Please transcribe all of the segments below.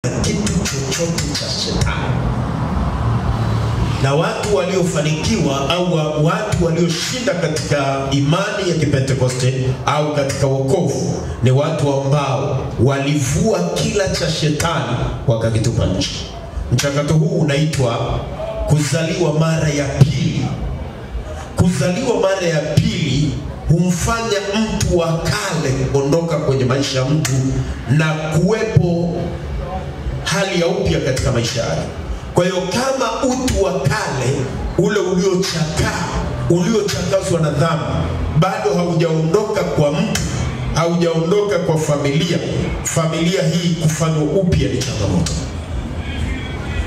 kitu chochote cha shetani. Na watu waliofanikiwa au watu walioshinda katika imani ya Kipentekoste au katika wokovu ni watu ambao walivua kila cha shetani wakakitupa nje. Mchakato huu unaitwa kuzaliwa mara ya pili. Kuzaliwa mara ya pili humfanya mtu wa kale ondoka kwenye maisha ya mtu na kuwepo hali ya upya katika maisha yake. Kwa hiyo kama utu wa kale ule uliochakazwa na dhambi bado haujaondoka kwa mtu, haujaondoka kwa familia hii kufanywa upya ni changamoto.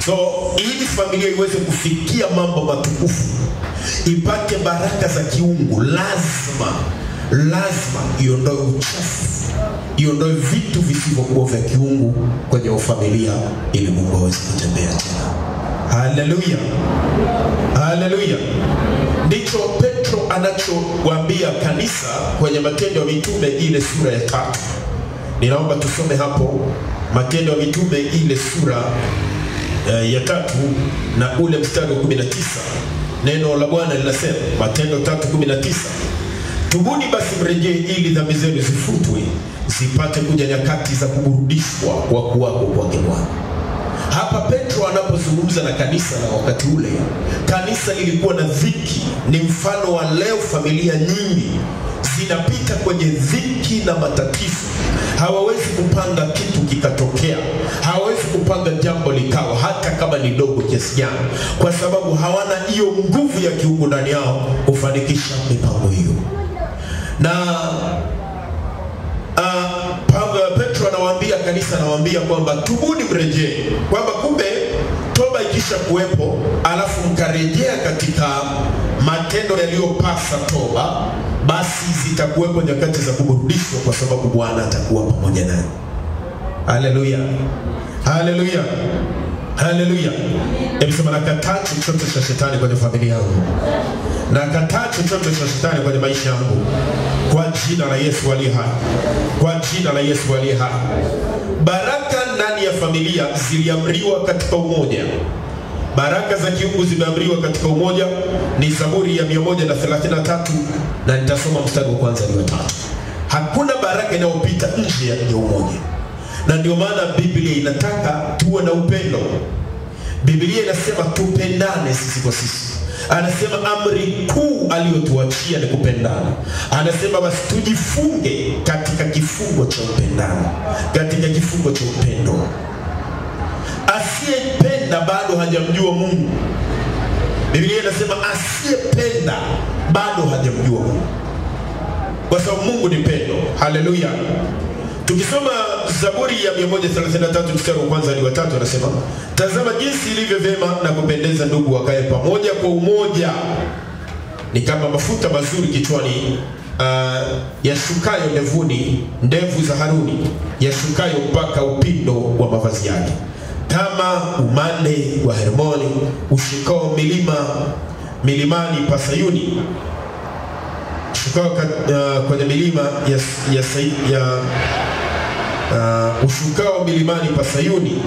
So ili familia iweze kufikia mambo matukufu, ipate baraka za kiungu, lazima iondoe uchafu, iondoe vitu visivyokuwa vya kiungu kwenye familia ili Mungu aweze kutembea tena. Haleluya. Haleluya. Ndicho Petro anachowaambia kanisa kwenye Matendo ya Mitume ile sura ya 3. Ninaomba tusome hapo Matendo ya Mitume ile sura ya 3 na ule mstari wa 19. Neno la Bwana linasema, Matendo 3:19, tubuni basi mrejee ili dhambi zenu zifutwe, zipate kuja nyakati za kuburudishwa kwa kuwako kwake Bwana. Hapa Petro anapozungumza na kanisa na wakati ule, kanisa lilikuwa na dhiki. Ni mfano wa leo familia nyingi zinapita kwenye dhiki na matatizo. Hawawezi kupanga kitu kikatokea, hawawezi kupanga jambo likawa hata kama ni dogo kiasi gani, kwa sababu hawana hiyo nguvu ya kiungu ndani yao kufanikisha mipango hiyo. Na Petro anawaambia kanisa, anawaambia kwamba tubuni mrejee, kwamba kumbe toba ikisha kuwepo alafu mkarejea katika matendo yaliyopasa toba, basi zitakuwepo nyakati za kuburudishwa kwa sababu Bwana atakuwa pamoja naye. Haleluya. Haleluya. Haleluya. Hebu sema, nakataa chochote cha shetani kwenye familia yangu. Nakataa chochote cha shetani kwenye maisha yangu kwa jina la Yesu aliye hai. Kwa jina la Yesu aliye hai. Baraka ndani ya familia ziliamriwa katika umoja. Baraka za kiungu zimeamriwa katika umoja. Ni Zaburi ya 133 na nitasoma mstari wa kwanza hadi wa 3. Hakuna baraka inayopita nje ya umoja. Na ndio maana Biblia inataka tuwe na upendo. Biblia inasema tupendane sisi kwa sisi. Anasema amri kuu aliyotuachia ni kupendana. Anasema basi tujifunge katika kifungo cha upendano, katika kifungo cha upendo. Asiyependa bado hajamjua Mungu. Biblia inasema asiyependa bado hajamjua Mungu, kwa sababu Mungu ni pendo. Haleluya. Tukisoma Zaburi ya 133 mstari wa kwanza hadi wa 3, anasema, tazama jinsi ilivyo vyema na kupendeza ndugu wakae pamoja kwa umoja. Ni kama mafuta mazuri kichwani, yashukayo ndevuni, ndevu za Haruni, yashukayo mpaka upindo wa mavazi yake. Kama umande wa Hermoni ushukao milimani pa Sayuni, ushukao kwenye milima ushukao milimani pa Sayuni.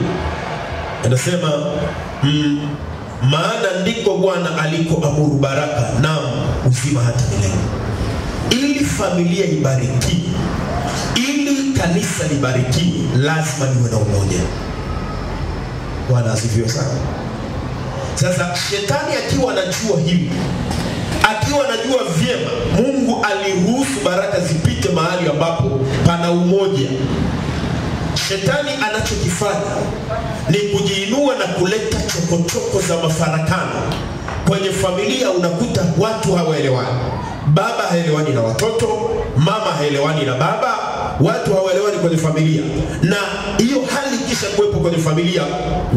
Anasema maana ndiko Bwana alikoamuru baraka na uzima hata milele. Ili familia ibariki, ili kanisa libariki, lazima liwe na umoja. Bwana asifiwe sana. Sasa shetani akiwa anajua hivi, akiwa anajua vyema Mungu aliruhusu baraka zipite mahali ambapo pana umoja, shetani anachokifanya ni kujiinua na kuleta chokochoko za mafarakano kwenye familia. Unakuta watu hawaelewani, baba haelewani na watoto, mama haelewani na baba, watu hawaelewani kwenye familia. Na hiyo hali kisha kuwepo kwenye familia,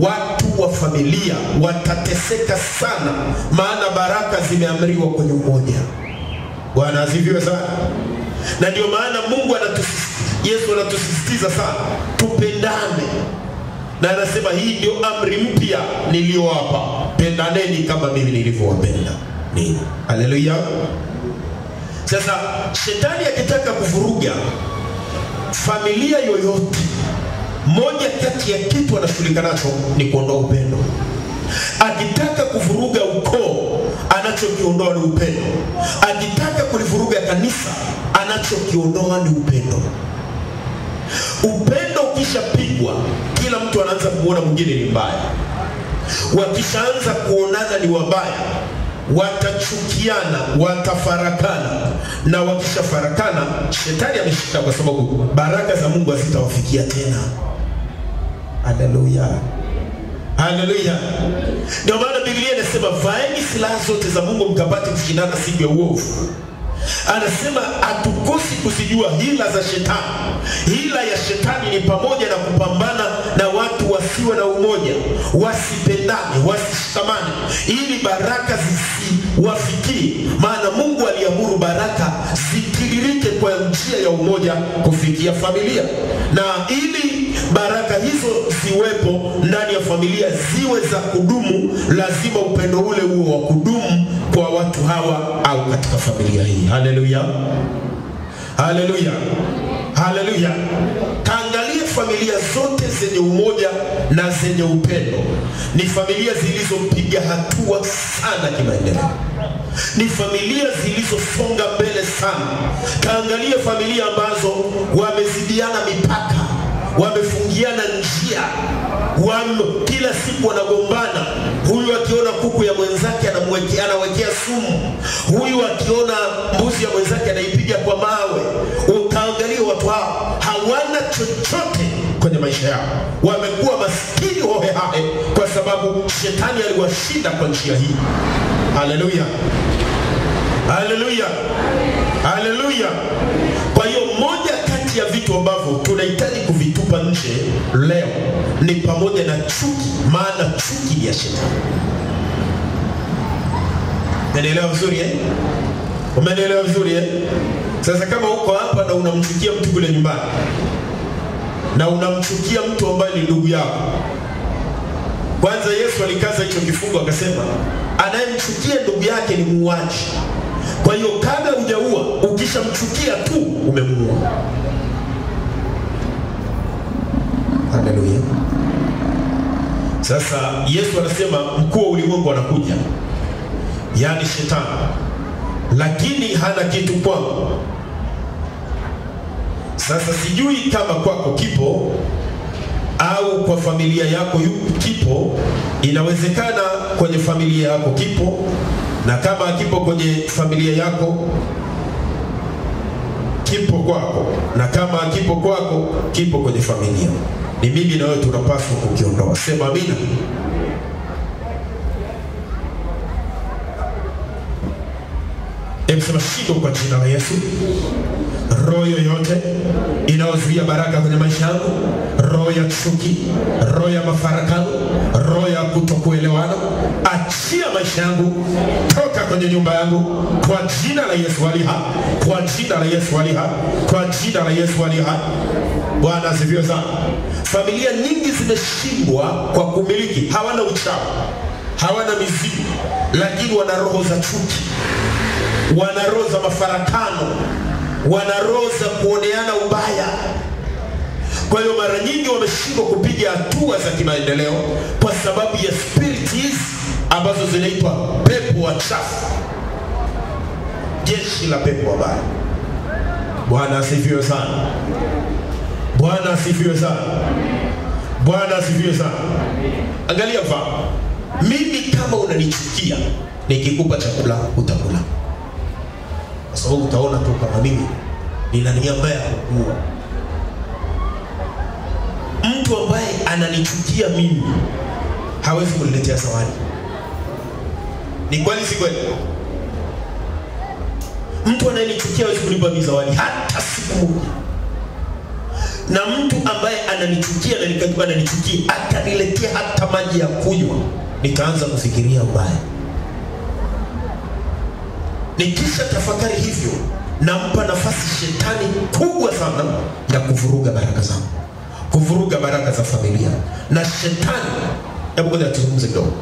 watu wa familia watateseka sana, maana baraka zimeamriwa kwenye umoja. Bwana asifiwe sana. Na ndio maana Mungu Yesu anatusisitiza sana tupendane. Na anasema hii ndio amri mpya niliyowapa, pendaneni kama mimi nilivyowapenda ninyi. Haleluya. Sasa shetani akitaka kuvuruga familia yoyote, moja kati ya kitu anashughulika nacho ni kuondoa upendo. Akitaka kuvuruga ukoo, anachokiondoa ni upendo. Akitaka kulivuruga kanisa, anachokiondoa ni upendo. Upendo ukishapigwa, kila mtu anaanza kuona mwingine ni mbaya. Wakishaanza kuonana ni wabaya, watachukiana, watafarakana, na wakishafarakana, shetani ameshika, kwa sababu baraka za Mungu hazitawafikia tena. Haleluya. Haleluya. Ndio maana Biblia inasema vaeni silaha zote za Mungu mkapate kushindana siku ya uovu. Anasema hatukosi kuzijua hila za shetani. Hila ya shetani ni pamoja na kupambana na watu wasiwe na umoja, wasipendane, wasishikamane, ili baraka zisiwafikie. Maana Mungu aliamuru baraka zitiririke kwa njia ya umoja kufikia familia. Na ili baraka hizo ziwepo ndani ya familia, ziwe za kudumu, lazima upendo ule uwe wa kudumu kwa watu hawa au katika familia hii. Haleluya. Haleluya. Haleluya. Kaangalie familia zote zenye umoja na zenye upendo. Ni familia zilizopiga hatua sana kimaendeleo. Ni familia zilizosonga mbele sana. Kaangalie familia ambazo wamezidiana mipaka, wamefungiana njia, kila siku wanagombana. Huyu akiona kuku ya mwenzake anawekea sumu, huyu akiona mbuzi ya mwenzake anaipiga kwa mawe. Utaangalia watu hao hawana chochote kwenye maisha yao, wamekuwa maskini hohehahe kwa sababu shetani aliwashinda kwa njia hii. Haleluya. Haleluya. Haleluya. Kwa hiyo moja kati ya vitu ambavyo tunahitaji kuvitupa nje leo ni pamoja na chuki, maana chuki ni ya shetani. Umeelewa vizuri eh? Umeelewa vizuri eh? Sasa kama uko hapa na unamchukia mtu kule nyumbani, na unamchukia mtu ambaye ni ndugu yako, kwanza Yesu alikaza hicho kifungo akasema anayemchukia ndugu yake ni muuaji. Kwa hiyo kabla hujaua, ukishamchukia tu umemuua. Haleluya. Sasa Yesu anasema mkuu wa ulimwengu anakuja, yaani shetani, lakini hana kitu kwangu. Sasa sijui kama kwako kipo au kwa familia yako kipo. Inawezekana kwenye familia yako kipo, na kama kipo kwenye familia yako kipo kwako, na kama kipo kwako kipo kwenye familia. Ni mimi na wewe tunapaswa kukiondoa. Sema amina. Sema shindo kwa jina la Yesu. Roho yoyote inayozuia baraka kwenye maisha yangu, roho ya chuki, roho ya mafarakano, roho ya kutokuelewana, achia maisha yangu, toka kwenye nyumba yangu kwa jina la Yesu aliye hai, kwa jina la Yesu aliye hai, kwa jina la Yesu aliye hai. Bwana asifiwe sana. Familia nyingi zimeshindwa kwa kumiliki, hawana uchawi, hawana mizimu, lakini wana roho za chuki, wana roho za mafarakano, wana roho za kuoneana ubaya. Kwa hiyo mara nyingi wameshindwa kupiga hatua za kimaendeleo kwa sababu ya spirits ambazo zinaitwa pepo wachafu, jeshi la pepo wabaya. Bwana asifiwe sana. Bwana asifiwe sana. Bwana asifiwe sana. Angalia mfano. Mimi kama unanichukia, nikikupa chakula utakula, kwa sababu utaona tu kama mimi nina nia mbaya kukuua. Mtu ambaye ananichukia mimi hawezi kuniletea zawadi. Ni kweli si kweli? Mtu anayenichukia hawezi kunipa zawadi hata siku moja. Na mtu ambaye ananichukia na nikajua ananichukia akaniletea hata maji ya kunywa, nitaanza kufikiria mbaya. Nikisha tafakari hivyo, nampa nafasi shetani kubwa sana ya kuvuruga baraka zangu, kuvuruga baraka za familia. Na shetani, hebu ngoja tuzungumze kidogo.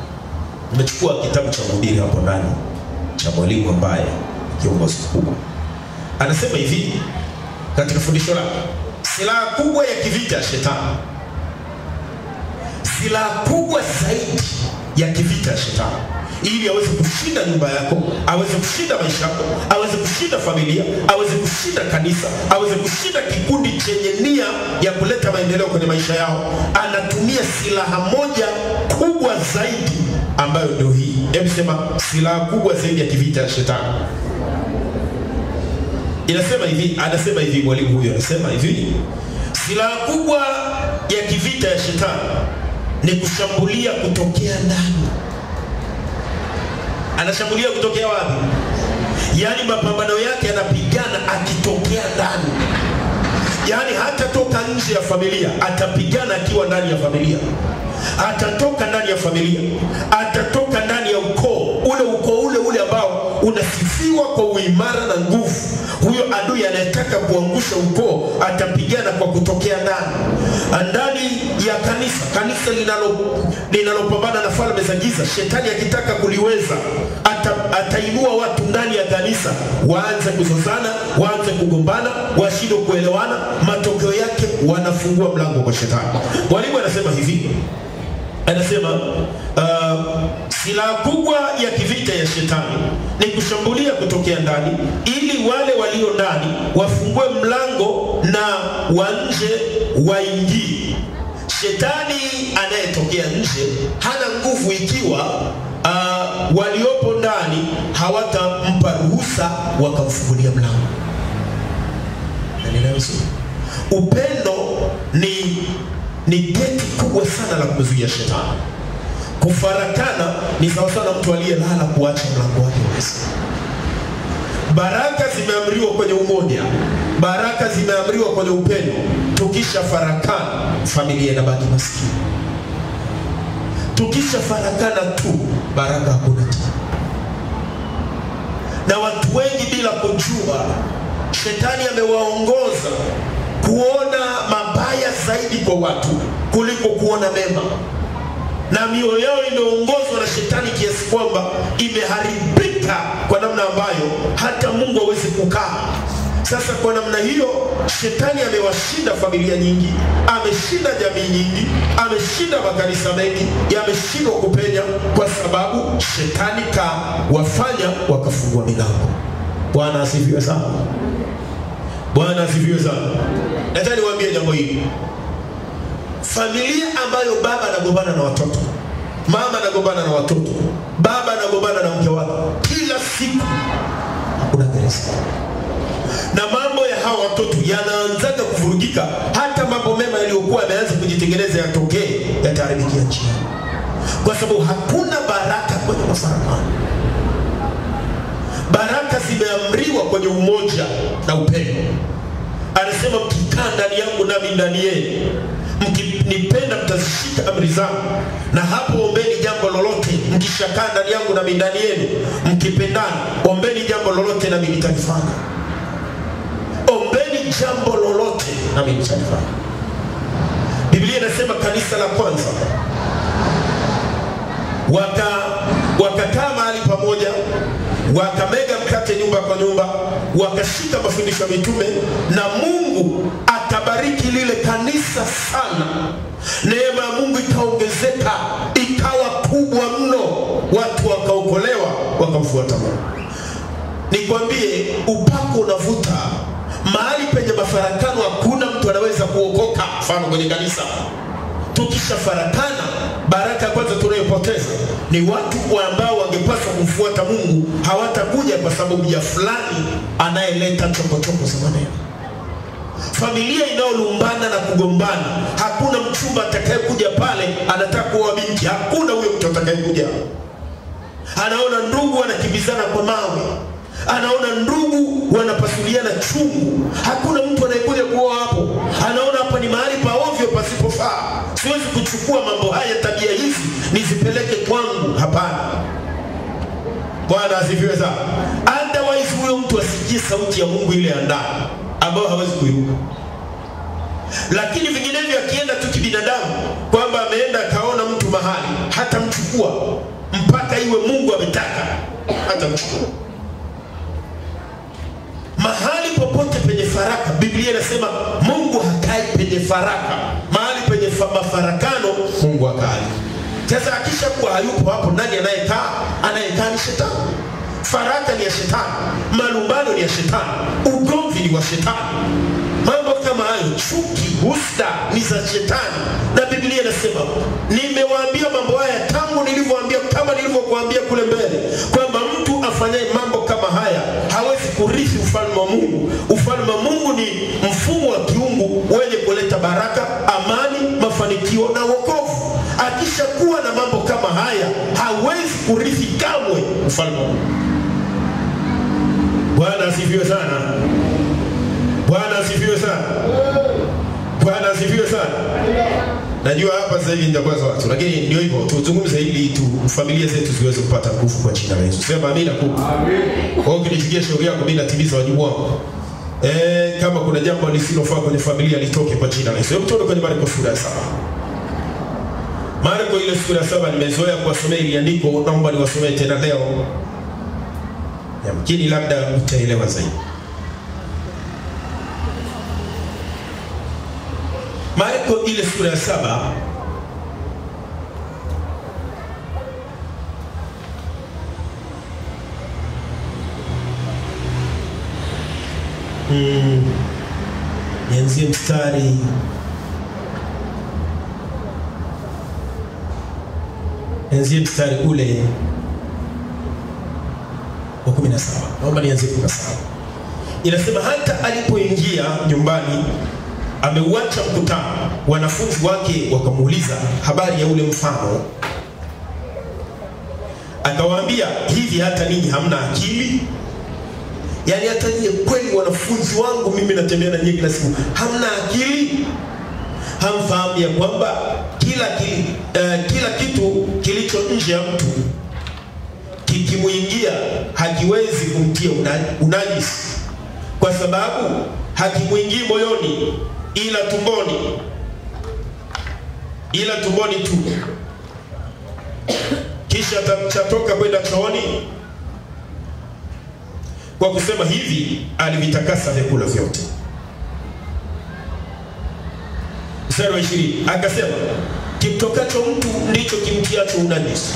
Nimechukua kitabu cha Mhubiri hapo ndani cha mwalimu ambaye kiongozi mkubwa. Anasema hivi katika fundisho lake, silaha kubwa ya kivita shetani silaha kubwa zaidi ya kivita ya shetani, ili aweze kushinda nyumba yako, aweze kushinda maisha yako, aweze kushinda familia, aweze kushinda kanisa, aweze kushinda kikundi chenye nia ya kuleta maendeleo kwenye maisha yao. Anatumia silaha moja kubwa zaidi, ambayo ndio hii. Hebu sema, silaha kubwa zaidi ya kivita ya shetani. Inasema hivi, anasema hivi mwalimu huyo, anasema hivi, silaha kubwa ya kivita ya shetani ni kushambulia kutokea ndani. Anashambulia kutokea wapi? Yaani mapambano yake yanapigana akitokea ndani. Yaani hatatoka nje ya familia, atapigana akiwa ndani ya familia. Atatoka ndani ya familia, atatoka ndani ya ukoo ule ambao unasifiwa kwa uimara na nguvu. Huyo adui anayetaka kuangusha ukoo atapigana kwa kutokea ndani ya kanisa linalopambana na falme za giza. Shetani akitaka kuliweza, atainua watu ndani ya kanisa, waanze kuzozana, waanze kugombana, washindwe kuelewana. Matokeo yake wanafungua mlango kwa shetani. Mwalimu anasema hivi, anasema silaha kubwa ya kivita ya shetani ni kushambulia kutokea ndani, ili wale walio ndani wafungue mlango na wa nje waingie. Shetani anayetokea nje hana nguvu ikiwa waliopo ndani hawatampa ruhusa wakamfungulia mlango. Upendo ni geti kubwa sana la kumzuia shetani. Kufarakana ni sawa sana mtu aliyelala kuacha mlango wake wazi. Baraka zimeamriwa kwenye umoja, baraka zimeamriwa kwenye upendo. Tukisha farakana, familia inabaki maskini. Tukisha farakana tu, baraka hakuna tena. Na watu wengi bila kujua, shetani amewaongoza kuona mabaya zaidi kwa watu kuliko kuona mema. Na mioyo yao imeongozwa na shetani kiasi kwamba imeharibika kwa namna ambayo hata Mungu hawezi kukaa. Sasa kwa namna hiyo, shetani amewashinda familia nyingi, ameshinda jamii nyingi, ameshinda makanisa mengi, yameshindwa kupenya kwa sababu shetani kawafanya wakafungua milango. Bwana asifiwe sana. Bwana asifiwe sana. Nataka niwaambie jambo hili. Familia ambayo baba anagombana na watoto, mama anagombana na watoto, baba anagombana na mke wake kila siku, hakuna gereza. Na mambo ya hawa watoto yanaanza kuvurugika, hata mambo mema yaliyokuwa yameanza kujitengeneza yatokee, yataharibikia nchi. Kwa sababu hakuna baraka kwenye mafarakano. Baraka zimeamriwa kwenye umoja na upendo. Anasema, mkikaa ndani yangu nami ndani yenu, mkinipenda mtazishika amri zangu, na hapo ombeni jambo lolote. Mkishakaa ndani yangu nami ndani yenu, mkipendana, ombeni jambo lolote nami nitalifanya. Ombeni jambo lolote nami nitalifanya. Biblia inasema kanisa la kwanza wakakaa mahali pamoja, wakamega mkate nyumba kwa nyumba, wakashika mafundisho ya mitume, na Mungu akabariki lile kanisa sana. Neema ya Mungu ikaongezeka, ikawa kubwa mno, watu wakaokolewa, wakamfuata Mungu. Nikwambie, upako unavuta. Mahali penye mafarakano hakuna mtu anaweza kuokoka. Mfano kwenye kanisa, tukisha farakana, baraka kwanza tunayopoteza ni watu ambao wangepaswa kumfuata Mungu hawatakuja kwa sababu ya fulani anayeleta chokochoko za maneno. Familia inayolumbana na kugombana, hakuna mchumba atakayekuja pale anataka kuoa binti, hakuna huyo mtu atakayekuja. Anaona ndugu wanakimbizana kwa mawe, anaona ndugu wanapasuliana chungu, hakuna mtu anayekuja kuoa hapo. Anaona hapa ni mahali pa ovyo pasipofaa, siwezi kuchukua mambo haya, tabia hizi nizipeleke kwangu. Hapana. Bwana asifiwe sana. Otherwise huyo mtu asikie sauti ya Mungu ile ya ndani ambayo hawezi kuiruka. Lakini vinginevyo akienda tu kibinadamu, kwamba ameenda kaona mtu mahali, hata mchukua mpaka iwe Mungu ametaka, hata mchukua. Mahali popote penye faraka, Biblia inasema Mungu hakai penye faraka. Mahali penye mafarakano, Mungu akali. Sasa akisha kuwa hayupo hapo, nani anayekaa? Anayekaa ni shetani. Faraka ni ya shetani, malumbano ni ya shetani, ugomvi ni wa shetani. Mambo kama hayo, chuki, husda ni za shetani. Na Biblia inasema, nimewaambia mambo haya tangu nilivyowaambia, kama nilivyokuambia kule mbele, kwamba mtu afanyaye mambo kama haya hawezi kurithi ufalme wa Mungu. Ufalme wa Mungu ni mfumo wa kiungu wenye kuleta baraka, amani, mafanikio na wokovu. Akishakuwa na mambo kama haya, hawezi kurithi kamwe ufalme wa Mungu. Bwana asifiwe sana. Bwana asifiwe sana. Bwana asifiwe sana. Najua hapa sasa hivi nitakuwa za watu, lakini ndio hivyo, tuzungumze ili familia zetu ziweze kupata nguvu kwa jina la Yesu. Sema amina kubwa. Amen. Wewe ukinifikia shauri yako, mimi natimiza wajibu wangu. Kama kuna jambo lisilofaa kwenye familia litoke kwa jina la Yesu. Hebu tuone kwenye Marko sura ya 7. Marko ile sura ya 7 nimezoea kuwasomea ili andiko, naomba niwasomee tena leo. Yamkini labda utaelewa zaidi. Marko ile sura ya 7 nianzie mstari ule wa 17. Naomba nianzie 17. Inasema hata alipoingia nyumbani ameuacha mkutano, wanafunzi wake wakamuuliza habari ya ule mfano. Akawaambia, hivi hata ninyi hamna akili? Yaani hata nyinyi kweli wanafunzi wangu mimi natembea na nyinyi kila siku, hamna akili? Hamfahamu ya kwamba kila kitu kilicho nje ya mtu kikimuingia hakiwezi kumtia unajisi, kwa sababu hakimuingii moyoni ila tumboni tu, kisha chatoka kwenda chooni. Kwa kusema hivi alivitakasa vyakula vyote. Mstari wa 20 akasema, kimtokacho mtu ndicho kimtiacho unajisi.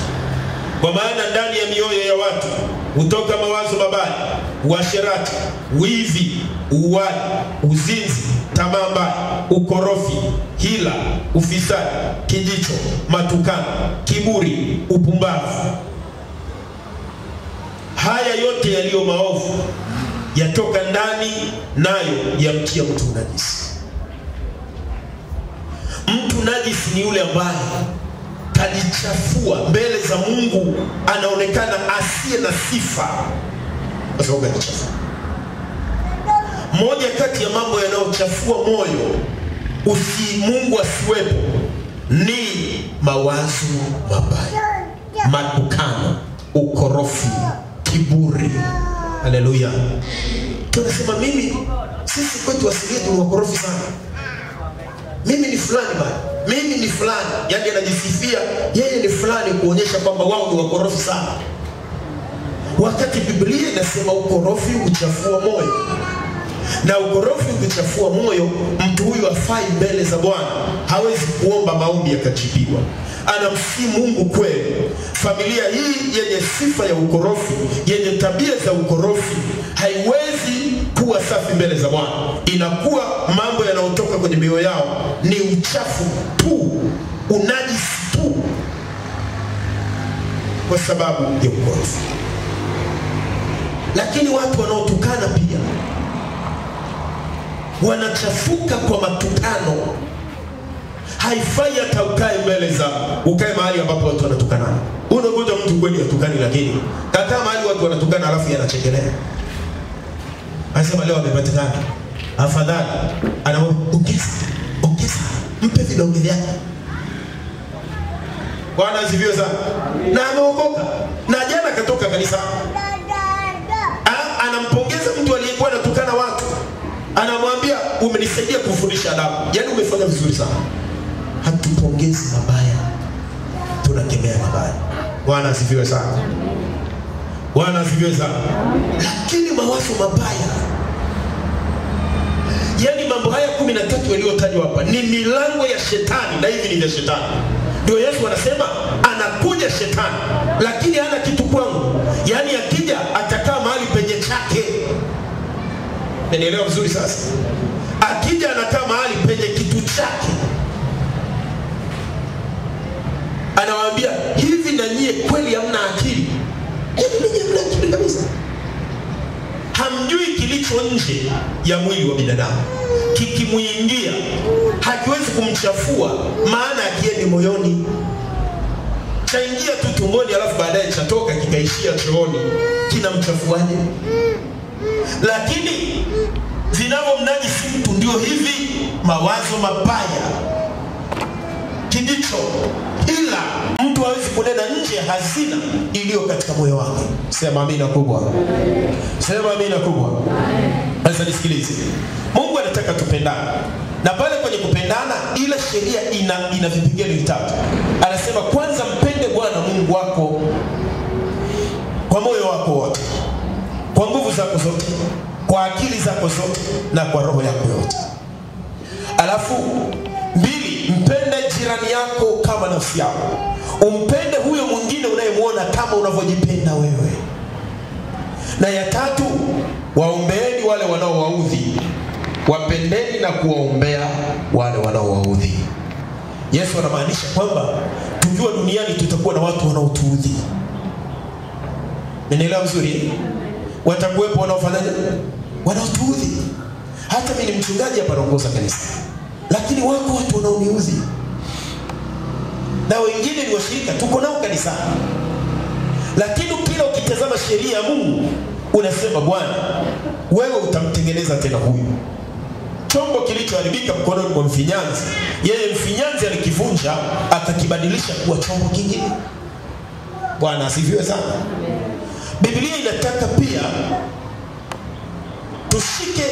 Kwa maana ndani ya mioyo ya watu hutoka mawazo mabaya, uasherati, wivi, uuaji, uzinzi, tamaa mbaya, ukorofi, hila, ufisadi, kijicho, matukano, kiburi, upumbavu. Haya yote yaliyo maovu yatoka ndani, nayo yamtia mtu najisi. Mtu najisi ni yule ambaye kajichafua mbele za Mungu, anaonekana asiye na sifa kwa sababu kajichafua. Moja kati ya mambo yanayochafua moyo Mungu asiwepo ni mawazo mabaya, matukano, ukorofi, kiburi. Haleluya. Tunasema sisi kwetu asili yetu ni wakorofi sana. Mimi ni fulani bwana, mimi ni fulani. Yaani anajisifia yeye ni fulani, kuonyesha kwamba wao ni wakorofi sana. Wakati Biblia inasema ukorofi huchafua moyo. Na ukorofi ukichafua moyo, mtu huyu hafai mbele za Bwana. Hawezi kuomba maombi yakajibiwa. Anamsihi Mungu kweli. Familia hii yenye sifa ya ukorofi, yenye tabia za ukorofi, haiwezi kuwa safi mbele za Bwana. Inakuwa mambo yanayotoka kwenye mioyo yao ni uchafu tu, unajisi tu, kwa sababu ya ukorofi. Lakini watu wanaotukana pia wanachafuka kwa matukano. Haifai hata ukae mahali ambapo watu wanatukana. Unakuta mtu kweli atukani, lakini kataa mahali watu wanatukana alafu yanachekelea. Anasema leo amepatikana, afadhali anaongeza mpe vidonge vyake. Bwana asifiwe sana. Na ameokoka, na jana katoka kanisa. Anampongeza mtu aliyekuwa anatukana watu, anamwambia umenisaidia kufundisha adabu. Yaani umefanya vizuri sana. Hatupongezi mabaya, tunakemea mabaya. Bwana asifiwe sana. Bwana asifiwe sana. Lakini mawazo mabaya, yaani mambo haya 13 yaliyotajwa hapa ni milango ya shetani, na hivi ni vya shetani. Ndio Yesu anasema anakuja shetani lakini hana kitu kwangu. Yaani akija atakaa mahali penye chake. Nielewa vizuri sasa? Akija anakaa mahali penye kitu chake. Anawaambia hivi, na nyie kweli hamna akili? Hivi nyie hamna akili kabisa? Hamjui kilicho nje ya mwili wa binadamu, kikimuingia hakiwezi kumchafua, maana akieni moyoni. Chaingia tu tumboni alafu baadaye chatoka kikaishia chooni, kinamchafuaje? Lakini vinavyomnajisi mtu ndio hivi mawazo mabaya, kijicho. Ila mtu hawezi kunena nje hazina iliyo katika moyo wake. Sema amina kubwa. Sema amina kubwa. Sasa nisikilize. Mungu anataka tupendane. Na pale kwenye kupendana, ile sheria ina vipengele vitatu. Anasema kwanza, mpende Bwana Mungu wako kwa moyo wako wote, kwa nguvu zako zote, kwa akili zako zote, na kwa roho yako yote. Alafu mbili, mpende jirani yako kama nafsi yako. Umpende huyo mwingine unayemuona kama unavyojipenda wewe. Na ya tatu, waombeeni wale wanaowaudhi. Wapendeni na kuwaombea wale wanaowaudhi. Yesu anamaanisha kwamba tukiwa duniani tutakuwa na watu wanaotuudhi. Nielewa vizuri? Watakuwepo wanaofanyaje? Wanaotuudhi. Hata mimi ni mchungaji hapa naongoza kanisa, lakini wako watu wanaoniudhi. Na wengine ni washirika tuko nao kanisani. Lakini kila ukitazama sheria ya Mungu unasema, Bwana wewe utamtengeneza tena huyu. Chombo kilichoharibika mkononi mwa mfinyanzi, yeye mfinyanzi alikivunja akakibadilisha kuwa chombo kingine. Bwana asifiwe sana. Biblia inataka pia tushike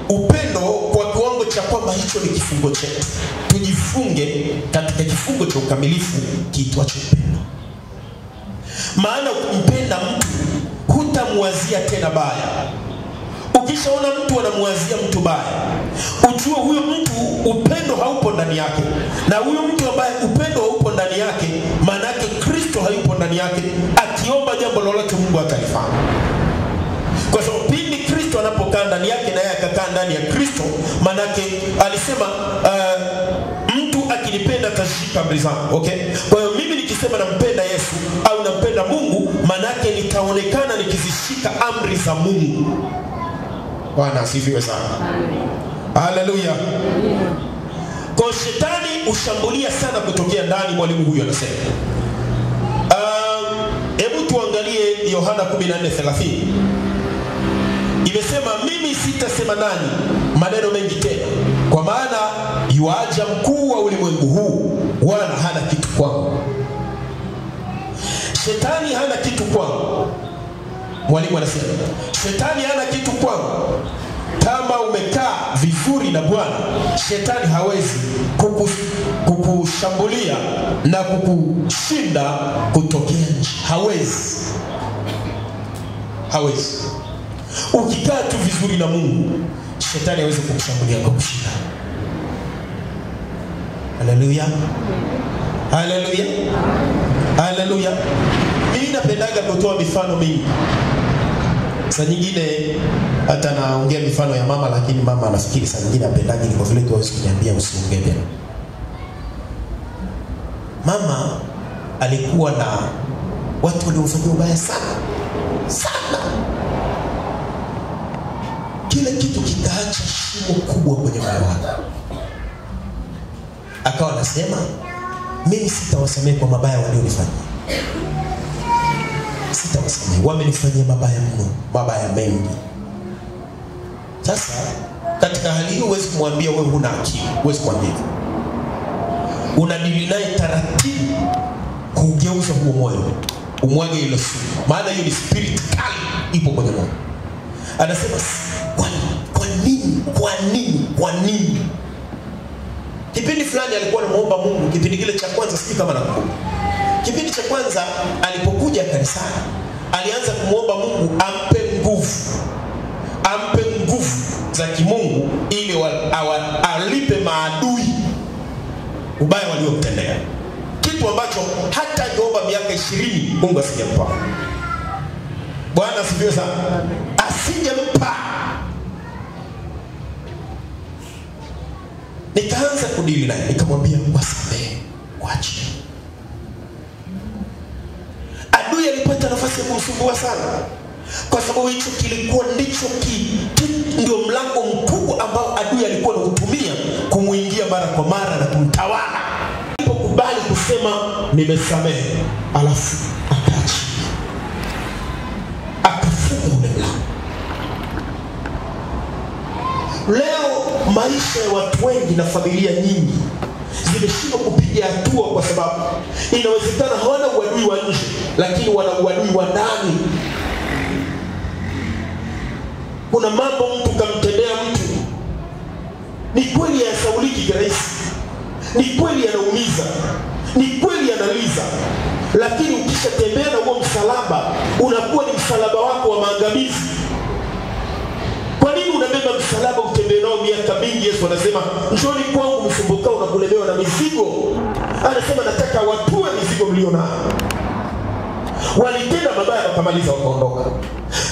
upendo kwa kiwango cha kwamba hicho ni kifungo chetu. Tujifunge katika kifungo cha ukamilifu kiitwacho upendo. Maana ukimpenda mtu hutamwazia tena baya. Ukishaona mtu anamwazia mtu baya, ujue huyo mtu upendo haupo ndani yake. Na huyo mtu ambaye upendo haupo ndani yake, maana yake Kristo hayupo ndani yake. Akiomba jambo lolote Mungu atalifanya. Kwa sababu pindi Kristo anapokaa ndani yake na yeye akakaa ndani ya Kristo, maana yake alisema mtu akinipenda atashika amri zangu. Okay? Kwa hiyo mimi nikisema nampenda Yesu au nampenda Mungu, maana yake nitaonekana nikizishika amri za Mungu. Bwana asifiwe sana. Haleluya. Kwa shetani ushambulia sana kutokea ndani, mwalimu huyu anasema. Hebu tuangalie Yohana 14:30. Imesema, mimi sitasema nani maneno mengi tena, kwa maana yuaja mkuu wa ulimwengu huu, wala hana kitu kwangu. Shetani hana kitu kwangu. Mwalimu anasema shetani hana kitu kwangu. Kama umekaa vizuri na Bwana, shetani hawezi kukushambulia na kukushinda kutokea nje. Hawezi. Ukikaa tu vizuri na Mungu, shetani hawezi kukushambulia kwa kushinda. Haleluya. Haleluya. Haleluya. Mimi napendaga kutoa mifano mingi. Saa nyingine hata naongea mifano ya mama, lakini mama anafikiri saa nyingine apendaje, kwa vile tu hawezi kuniambia usiongee. Mama alikuwa na watu waliofanya ubaya sana. Kila kitu kitaacha shimo kubwa kwenye moyo wake. Akawa anasema, mimi sitawasamehe kwa mabaya walionifanyia. Sitawasamehe, wamenifanyia mabaya mno, mabaya mengi. Sasa katika hali hiyo huwezi kumwambia wewe huna akili, huwezi kumwambia. Unadili naye taratibu kugeuza huo moyo, umwage ile sumu. Maana hiyo ni spirit kali ipo kwenye moyo. Anasema, kwa nini? Kipindi fulani alikuwa anamuomba Mungu, kipindi kile cha kwanza, sijui kama nakumbuka. Kipindi cha kwanza alipokuja kanisani, alianza kumuomba Mungu ampe nguvu nguvu za kimungu ili alipe maadui ubaya waliomtendea, kitu ambacho hata angeomba miaka 20 Mungu asingempa. Bwana asifiwe sana. Asingempa. Nikaanza kudili naye, nikamwambia wasamehe, waache. Adui alipata nafasi ya kumsumbua sana, kwa sababu hicho kilikuwa ndio mlango mkubwa ambao adui alikuwa anautumia kumuingia mara kwa mara na kumtawala. Alipokubali kusema nimesamehe, alafu akaacha, akafunga ule mlango. Leo maisha ya watu wengi na familia nyingi zimeshindwa kupiga hatua, kwa sababu inawezekana hawana uadui wa nje, lakini wana uadui wa ndani. Kuna mambo mtu kamtendea mtu, ni kweli yasauliki kirahisi, ni kweli yanaumiza, ni kweli yanaliza, lakini ukishatembea na huo msalaba, unakuwa ni msalaba wako wa maangamizi. Kwa nini unabeba msalaba utembee nao miaka mingi? Yesu anasema njoni kwangu msumbukao na kulemewa na mizigo. Anasema nataka watue mizigo mlio nayo. Walitenda mabaya wakamaliza wakaondoka,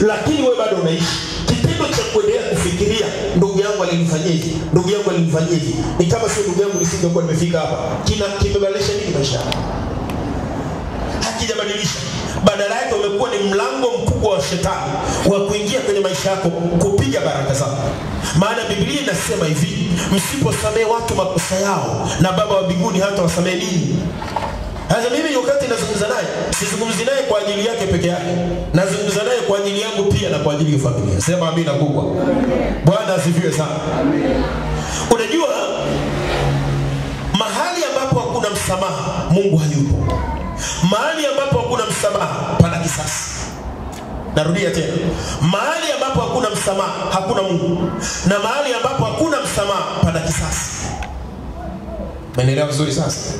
lakini wewe bado unaishi. Kitendo cha kuendelea kufikiria ndugu yangu alinifanyaje, ndugu yangu alinifanyaje, ni kama sio ndugu yangu nisingekuwa nimefika hapa, kimebadilisha nini maisha yako? Hakijabadilisha. Badala yake umekuwa ni mlango mkubwa wa shetani wa kuingia kwenye maisha yako, kupiga baraka zako. Maana Biblia inasema hivi, msiposamehe watu makosa yao, na Baba wa mbinguni hata wasamehe ninyi. Sasa mimi wakati nazungumza naye, sizungumzi naye kwa ajili yake peke yake, nazungumza naye kwa ajili yangu pia na kwa ajili ya familia. Sema amina kubwa. Bwana asifiwe sana. Unajua, mahali ambapo hakuna msamaha, Mungu hayupo. Mahali ambapo hakuna msamaha, pana kisasi. Narudia tena, mahali ambapo hakuna msamaha, hakuna Mungu, na mahali ambapo hakuna msamaha, pana kisasi. Umeelewa vizuri sasa?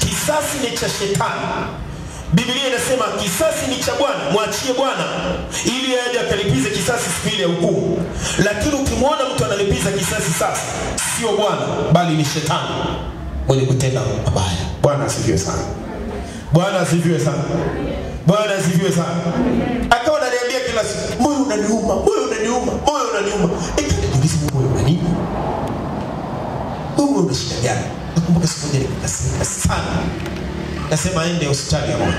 Kisasi ni cha shetani. Biblia inasema kisasi ni cha Bwana, mwachie Bwana ili aje akalipize kisasi siku ile ya hukumu. Lakini ukimwona mtu analipiza kisasi sasa, sio Bwana bali ni shetani mwenye kutenda mabaya. Bwana asifiwe sana. Bwana asifiwe sana. Bwana asifiwe sana. Akawa ananiambia kila siku, moyo unaniuma, moyo unaniuma, moyo unaniuma. Nikajiuliza, moyo unaniuma? Moyo una shida gani? Nakumbuka siku moja nikakasirika sana. Nasema aende hospitali ya moyo.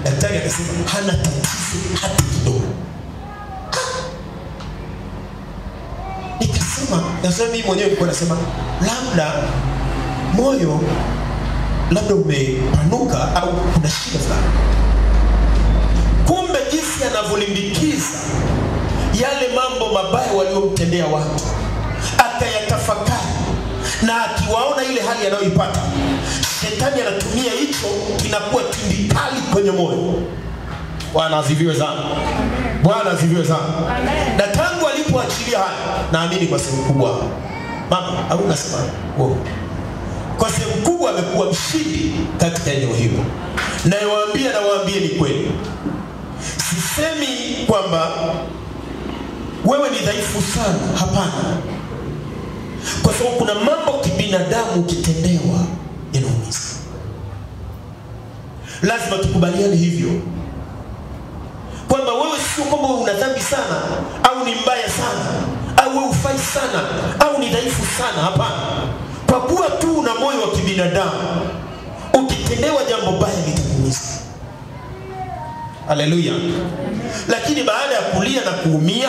Daktari akasema hana tatizo hata kidogo. Nikasema, mimi mwenyewe nilikuwa nasema labda moyo labda umepanuka au kuna shida fulani. Kumbe jinsi anavyolimbikiza yale mambo mabaya waliomtendea watu, akayatafakari, na akiwaona ile hali anayoipata, shetani anatumia hicho kinakuwa tindikali kwenye moyo. Bwana asifiwe sana. Bwana asifiwe sana. Na tangu alipoachilia haya, naamini kwa sehemu kubwa mama au nasema kwa sehemu kubwa amekuwa mshindi katika eneo hilo. Na waambie ni kweli. Sisemi kwamba wewe ni dhaifu sana, hapana. Kwa sababu kuna mambo kibinadamu ukitendewa yanaumiza. Lazima tukubaliane hivyo, kwamba wewe sio kwamba una dhambi sana au ni mbaya sana au wewe ufai sana au ni dhaifu sana, hapana. Kwa kuwa tu una moyo wa kibinadamu, ukitendewa jambo baya litakuumiza. Haleluya. Lakini baada ya kulia na kuumia,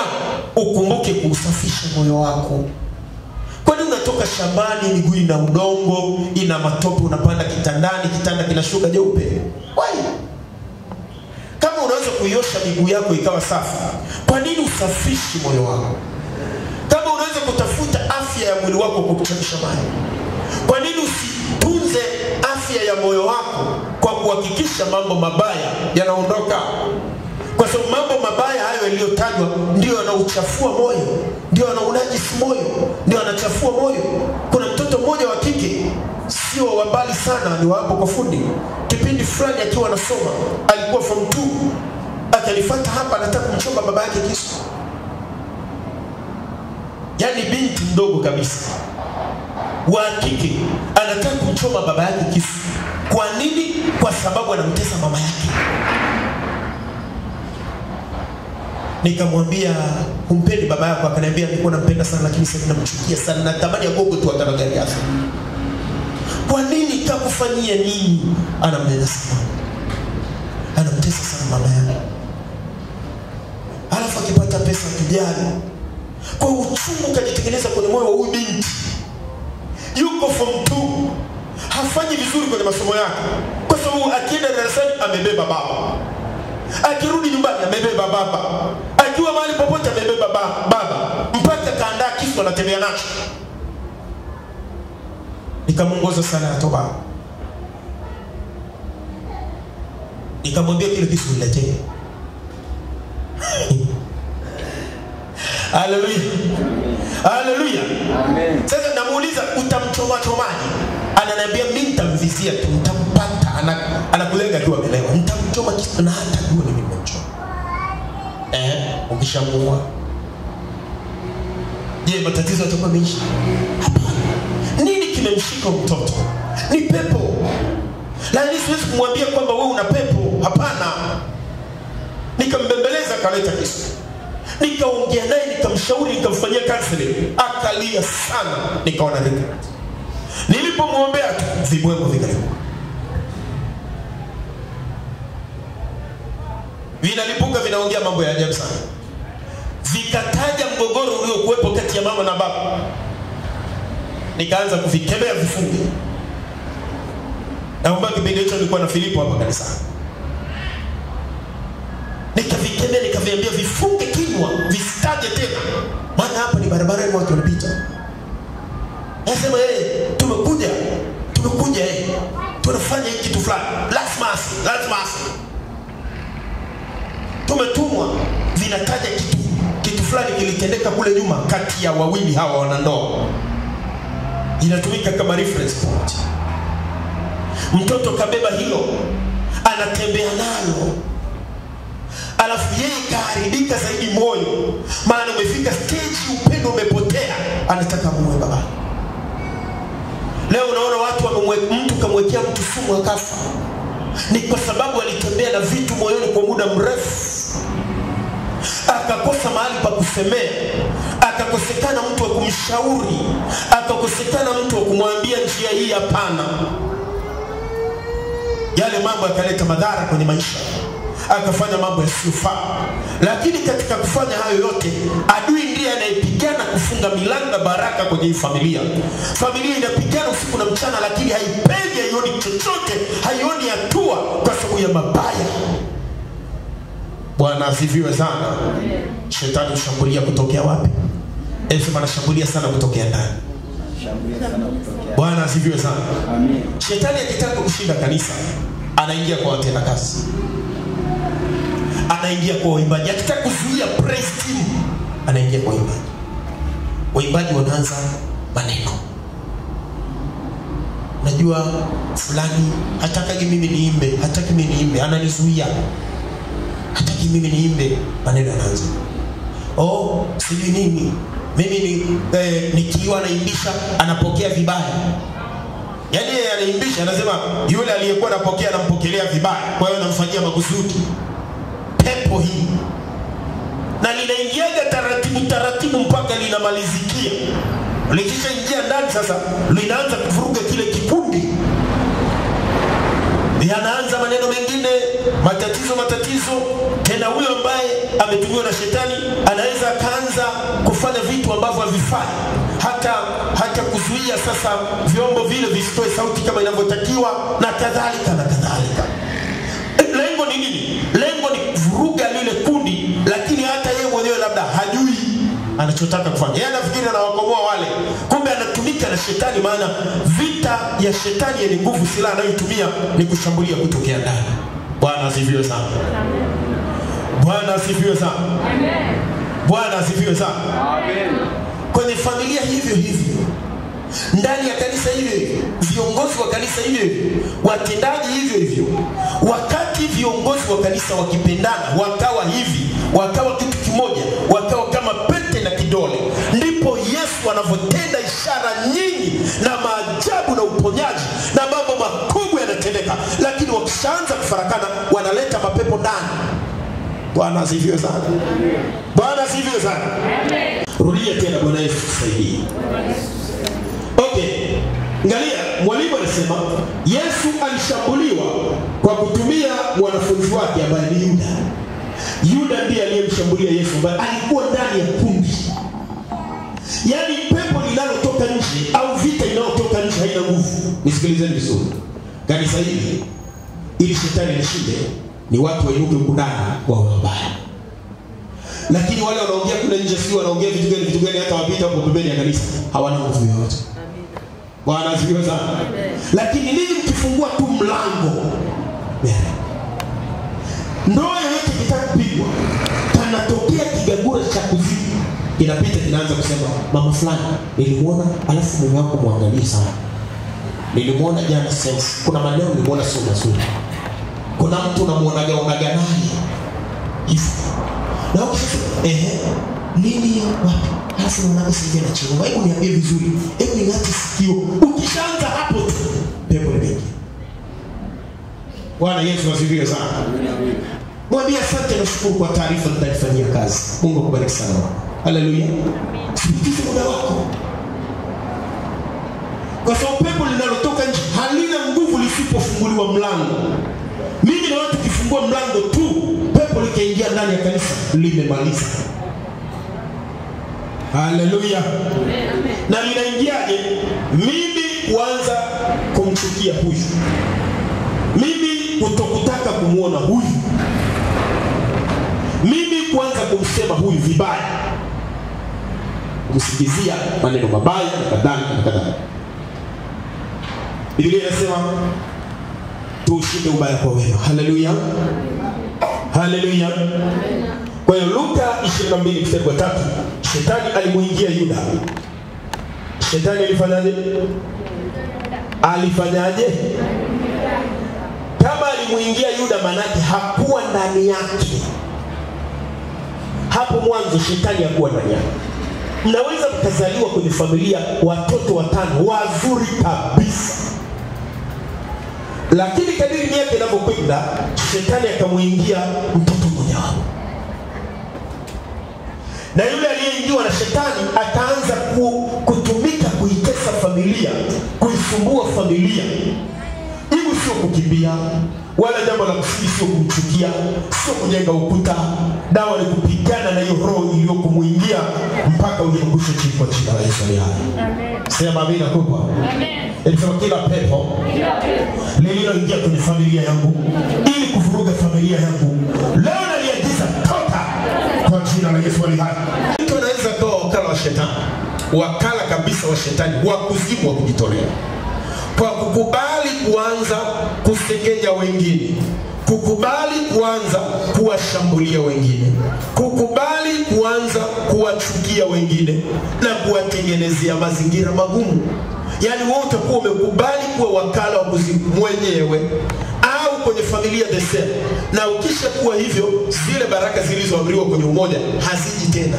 ukumbuke kuusafisha moyo wako. Kwani unatoka shambani, miguu ina udongo, ina matope, unapanda kitandani, kitanda kinashuka jeupe? Why? Kama unaweza kuiosha miguu yako ikawa safi, kwa nini usafishi moyo wako? Kama unaweza kutafuta afya ya mwili wako kwa kuchemsha maji, kwa nini usitunze afya ya moyo wako kwa kuhakikisha mambo mabaya yanaondoka? Kwa sababu mambo mabaya hayo yaliyotajwa ndio yanauchafua moyo, ndio yanaunajisi moyo, ndio yanachafua moyo. Kuna mtoto mmoja wa kike, sio wa mbali sana, ni wapo kwa fundi. Kipindi fulani akiwa anasoma, alikuwa form 2, akanifuata hapa, anataka kumchoma baba yake kisu. yani binti mdogo kabisa wa kike, anataka kumchoma baba yake kisu. Kwa nini? Kwa sababu anamtesa mama yake. Nikamwambia, humpendi baba yako? Akaniambia, nilikuwa nampenda sana lakini sasa namchukia sana, natamani agogo tu hata gari yake. Kwa nini? Kakufanyia nini? Anamnena sana, anamtesa sana mama yake. Alafu akipata pesa kijana, kwa uchungu kajitengeneza kwenye moyo wa huyu binti. Yuko form 2, hafanyi vizuri kwenye masomo yake, kwa sababu akienda darasani amebeba baba, akirudi nyumbani amebeba baba, akiwa mahali popote amebeba baba, mpaka kaandaa kisu anatembea nacho. Nikamuongoza sana ya toba, nikamwambia kile kisu niletee. Haleluya, haleluya, amen. Sasa namuuliza, utamchoma chomaji? Ananiambia, mimi nitamvizia tu, nitampata. Anakulenga tu amelewa, nitamchoma kisu na hata jua mimi nimemchoma. Ukishamuua, je, matatizo yatakuwa mengi? Hapana. Nini kimemshika mtoto? Ni pepo. Lakini siwezi kumwambia kwamba wewe una pepo, hapana. Nikambembeleza, kaleta kisu. Nikaongea naye, nikamshauri, nikamfanyia counseling. Akalia sana, nikaona regret. Nilipomwombea tu, vibwengo vikalipuka. Vinalipuka, vinaongea mambo ya ajabu sana. Vikataja mgogoro uliokuwepo kati ya mama na baba. Nikaanza kuvikemea vifunge. Naomba kipindi hicho nilikuwa na Filipo hapa kanisani. Nikavikemea, nikaviambia vifunge kinywa, visitaje tena. Maana hapa ni barabara ni watu wanapita. Nasema tumekuja tunafanya hiki kitu fulani. Lazima. Tumetumwa, vinataja kitu fulani kilitendeka kule nyuma kati ya wawili hawa wanandoa. Inatumika kama reference point. Mtoto kabeba hilo, anatembea nalo. Alafu yeye kaharibika zaidi moyo, maana umefika stage upendo umepotea, anataka muue baba. Leo unaona watu mtu kamwekea mtu sumu akafa. Ni kwa sababu alitembea na vitu moyoni kwa muda mrefu. Akakosa mahali pa kusemea, akakosekana mtu wa kumshauri, akakosekana mtu wa kumwambia njia hii hapana. Yale mambo yakaleta madhara kwenye maisha, akafanya mambo yasiyofaa. Lakini katika kufanya hayo yote, adui ndiye anayepigana kufunga milango na baraka kwenye hii familia. Familia inapigana usiku na mchana, lakini haipendi, haioni chochote, haioni hatua kwa sababu ya mabaya. Bwana asifiwe sana. Shetani ushambulia kutokea wapi? Sema anashambulia sana kutokea ndani. Bwana asifiwe sana. Amen. Shetani akitaka kushinda kanisa, anaingia kwa watenda kazi, anaingia kwa waimbaji. Akitaka kuzuia praise team, anaingia kwa waimbaji. Waimbaji wanaanza maneno, najua fulani hataki mimi niimbe, ananizuia. Hataki mimi niimbe, maneno yanaanza. Sijui nini. Mimi nikiwa naimbisha anapokea vibaya. Yaani yeye anaimbisha, anasema yule aliyekuwa anapokea anampokelea vibaya, kwa hiyo anamfanyia makusudi. Pepo hii. Na linaingiaga taratibu mpaka linamalizikia. Likisha ingia ndani sasa, linaanza kuvuruga kile kikundi. Yanaanza maneno mengine, matatizo. Tena huyo ambaye ametumiwa na shetani anaweza kaanza kufanya vitu ambavyo havifai, hata kuzuia sasa vyombo vile visitoe sauti kama inavyotakiwa na kadhalika. Lengo ni nini? Lengo ni kuvuruga lile kundi, lakini hata yeye mwenyewe labda hajui anachotaka kufanya. Yeye anafikiri anawakomoa wale, kumbe anatumika na shetani. Maana vita ya shetani yenye nguvu, silaha anayotumia ni kushambulia kutokea ndani. Bwana asifiwe sana. Bwana asifiwe sana. Amen. Bwana asifiwe sana. Amen. Kwenye familia hivyo, ndani ya kanisa hivyo, viongozi wa kanisa hivyo, watendaji hivyo. Wakati viongozi wa kanisa wakipendana, wakawa kitu kimoja, wakawa kama pete na kidole, ndipo ndipo Yesu anavyotenda ishara nyingi na maajabu na uponyaji na mambo makubwa yanatendeka. Lakini wakishaanza kufarakana, wanaleta mapepo ndani. Bwana asifiwe sana. Bwana asifiwe sana. Rudia tena, Bwana Yesu tusaidie. Okay. Angalia, mwalimu anasema Yesu alishambuliwa kwa kutumia wanafunzi wake ambaye ni Yuda. Yuda ndiye aliyemshambulia Yesu, ambaye alikuwa ndani ya kundi. Yaani pepo linalotoka nje au vita inayotoka nje haina nguvu. Nisikilizeni vizuri. Kanisa hili ili shetani lishinde ni watu wainuke huko ndani wa wabaya. Lakini wale wanaongea kule nje, sio wanaongea vitu gani hata wapita huko pembeni ya kanisa, hawana nguvu yoyote. Bwana asifiwe sana. Lakini ninyi mkifungua tu mlango, ndoa yote kitakupigwa, kanatokea kigagura cha kuzimu, kinapita kinaanza kusema, mama fulani nilimuona, alafu mume wako muangalie sana. Nilimuona jana sense. Kuna maneno nilimuona sio mazuri. Kuna mtu unamuonaga naye hivi. Na ukisema nini wapi? Alafu unaanza sivyo na chini. Hebu niambie vizuri. Hebu ningate sikio. Ukishaanza hapo tu, pepo limeingia. Bwana Yesu asifiwe sana. Mwambie asante na shukuru kwa taarifa nitakufanyia kazi. Mungu akubariki sana. Haleluya. Sikiza muda wako. Kwa sababu pepo linalotoka nje halina nguvu lisipofunguliwa mlango. Mimi na watu kifungua mlango tu, pepo likaingia ndani ya kanisa, limemaliza. Haleluya. Na linaingiaje? Mimi kuanza kumchukia huyu, mimi kutokutaka kumuona huyu, mimi kuanza kumsema huyu vibaya, kumsikizia maneno mabaya na kadhalika. Biblia inasema tuushinde ubaya kwa wema. Haleluya. Haleluya. Kwa hiyo Luka 22:3, shetani alimuingia Yuda. Shetani alifanyaje? Kama alimuingia Yuda, manake hakuwa ndani yake. Hapo mwanzo shetani hakuwa ndani yake. Mnaweza mkazaliwa kwenye familia watoto 5 wazuri kabisa, lakini kadiri miaka inavyokwenda, shetani akamuingia mtoto mmoja wao. Na yule aliyeingiwa na shetani akaanza kutumika kuitesa familia, kuisumbua familia. Hivi sio kukimbia, wala jambo la msingi sio kumchukia, sio kujenga ukuta. Dawa ni kupigana na hiyo roho iliyokumuingia mpaka uiangushe chini kwa jina la Yesu. Amen. Sema amina kubwa. Amen. Nisema kila pepo lililoingia kwenye familia yangu ili kuvuruga familia yangu, leo naliagiza toka kwa jina la Yesu aliye hai. Mtu anaweza kuwa wakala wa shetani, wakala kabisa wa shetani, wa kuzimu wa kujitolea, kwa kukubali kuanza kusengenya wengine, kukubali kuanza kuwashambulia wengine, kukubali kuanza kuwachukia wengine na kuwatengenezea mazingira magumu. Yaani wewe utakuwa umekubali kuwa wakala wa kuzimu mwenyewe au kwenye familia the same. Na ukisha kuwa hivyo, zile baraka zilizoamriwa kwenye umoja haziji tena.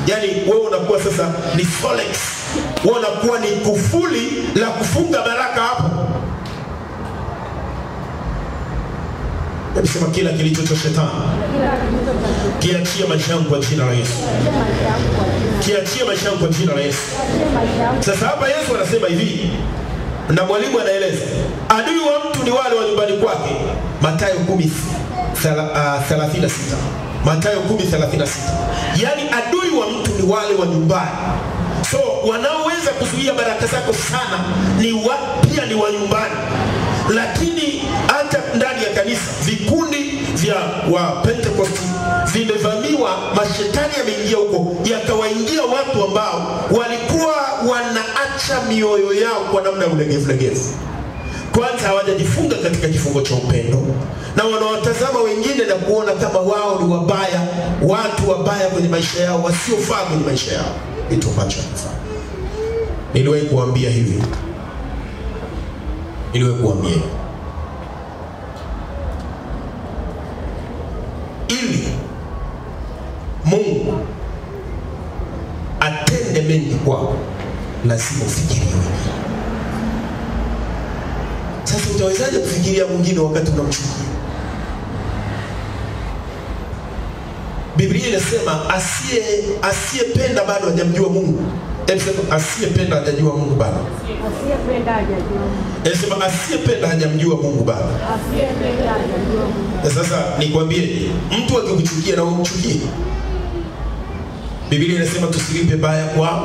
Yaani wewe unakuwa sasa ni Forex. Wewe unakuwa ni kufuli la kufunga baraka hapo. Nasema kila kilicho cha shetani kiachie maisha yangu kwa jina la Yesu. Kiachie maisha yangu kwa jina la Yesu. Sasa hapa Yesu anasema hivi, na mwalimu anaeleza, adui wa mtu ni wale wa nyumbani kwake. Mathayo 10:36. Mathayo 10:36. Yaani adui wa mtu ni wale wa nyumbani. So wanaoweza kuzuia baraka zako sana pia ni wa nyumbani. Lakini hata ndani ya kanisa vikundi vya wa Pentecost vimevamiwa, mashetani yameingia huko, yakawaingia watu ambao walikuwa wanaacha mioyo yao kwa namna ya ulegevu. Kwanza hawajajifunga katika kifungo cha upendo, na wanawatazama wengine na kuona kama wao ni wabaya, watu wabaya kwenye maisha yao, wasiofaa kwenye maisha yao. Kitu ambacho hakifaa. Niliwahi kuambia hivi. Ili Mungu atende mengi kwako, lazima ufikiriwe. Sasa utawezaje kufikiria mwingine wakati unamchukia? Biblia inasema asiyependa bado hajamjua Mungu. Asiyependa hajajua Mungu bado. Asiyependa hajajua Mungu. Inasema asiyependa hajamjua Mungu bado. Asiyependa hajajua Mungu. Sasa nikwambie, mtu akikuchukia na umchukie. Biblia inasema tusilipe baya kwa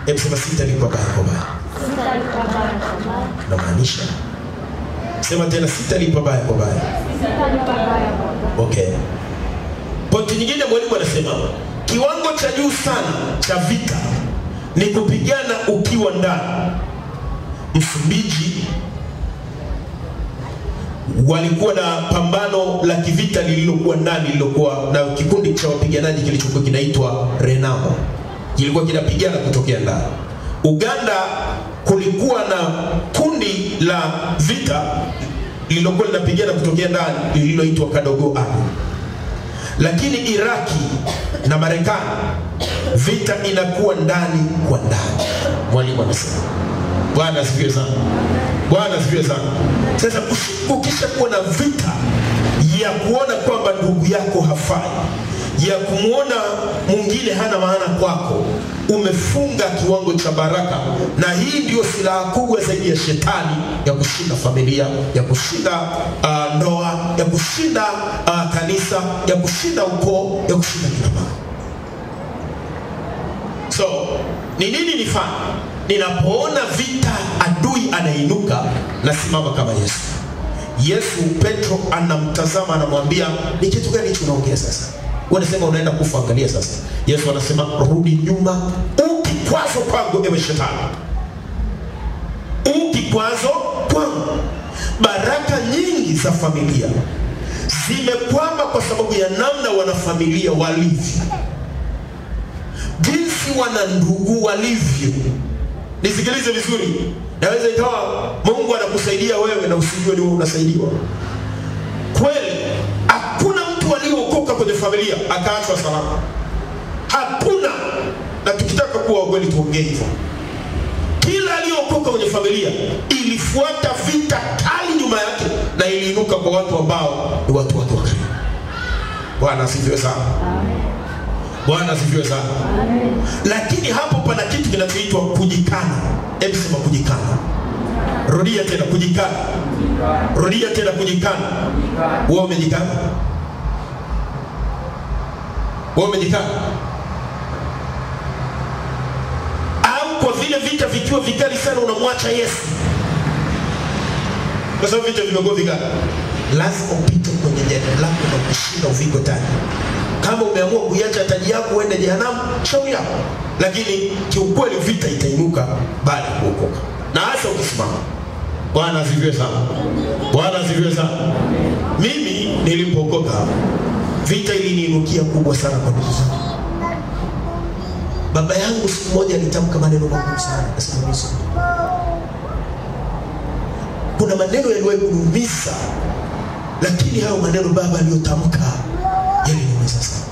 Hebu sema sitalipa baya kwa baya. Na maanisha sema tena sitalipa baya kwa baya. Okay. Pointi nyingine mwalimu anasema kiwango cha juu sana cha vita ni kupigana ukiwa ndani. Msumbiji walikuwa na pambano la kivita lililokuwa ndani, lililokuwa na kikundi cha wapiganaji kilichokuwa kinaitwa Renamo. Kilikuwa kinapigana kutokea ndani. Uganda kulikuwa na kundi la vita lililokuwa linapigana kutokea ndani lililoitwa Kadogo Army. Lakini Iraki na Marekani vita inakuwa ndani kwa ndani. Mwalimu anasema Bwana asifiwe sana. Bwana asifiwe sana. Sasa ukisha kuwa na vita ya kuona kwamba ndugu yako hafai, ya kumuona mwingine hana maana kwako, umefunga kiwango cha baraka. Na hii ndio silaha kubwa zaidi ya shetani ya kushinda familia, ya kushinda ndoa, ya kushinda kanisa, ya kushinda ukoo, ya kushinda kila mahali. So, ni nini nifanye? Ninapoona vita adui anainuka, nasimama kama Yesu. Yesu Petro anamtazama, anamwambia ni kitu gani tunaongea sasa? Wanasema unaenda kufa, angalia sasa. Yesu anasema rudi nyuma, ukikwazo kwangu ewe shetani. Ukikwazo kwangu. Baraka nyingi za familia zimekwama kwa sababu ya namna wanafamilia walivyo, jinsi wana ndugu walivyo. Nisikilize vizuri. Naweza ikawa Mungu anakusaidia wewe na usijue ni wewe unasaidiwa. Kweli hakuna mtu aliyeokoka kwenye familia akaachwa salama. Hakuna. Na tukitaka kuwa kweli tuongee hivyo. Kila aliyeokoka kwenye familia ilifuata vita kali nyuma yake na iliinuka kwa watu ambao ni watu wake wa karibu. Bwana asifiwe sana. Bwana asifiwe sana. Lakini hapo pana kitu kinachoitwa kujikana. Hebu sema kujikana. Rudia tena kujikana. Rudia tena kujikana. Wewe umejikana? Wewe umejikana? Au kwa vile vita vikiwa vikali sana unamwacha Yesu? Kwa sababu vita vimekuwa vikali. Lazima upite kwenye jaribu lako na kushinda uviko tani. Kama umeamua kuiacha taji yako uende jehanamu, shauri yako. Lakini kiukweli vita itainuka baada ya kuokoka. Na hasa ukisimama. Bwana asifiwe sana. Bwana asifiwe sana. Mimi nilipookoka, vita iliniinukia kubwa sana kwa ndugu zangu. Baba yangu siku moja alitamka maneno makubwa sana, akasema Yesu, kuna maneno yaliwahi kuniumiza, lakini hayo maneno baba aliyotamka yaliniumiza sana.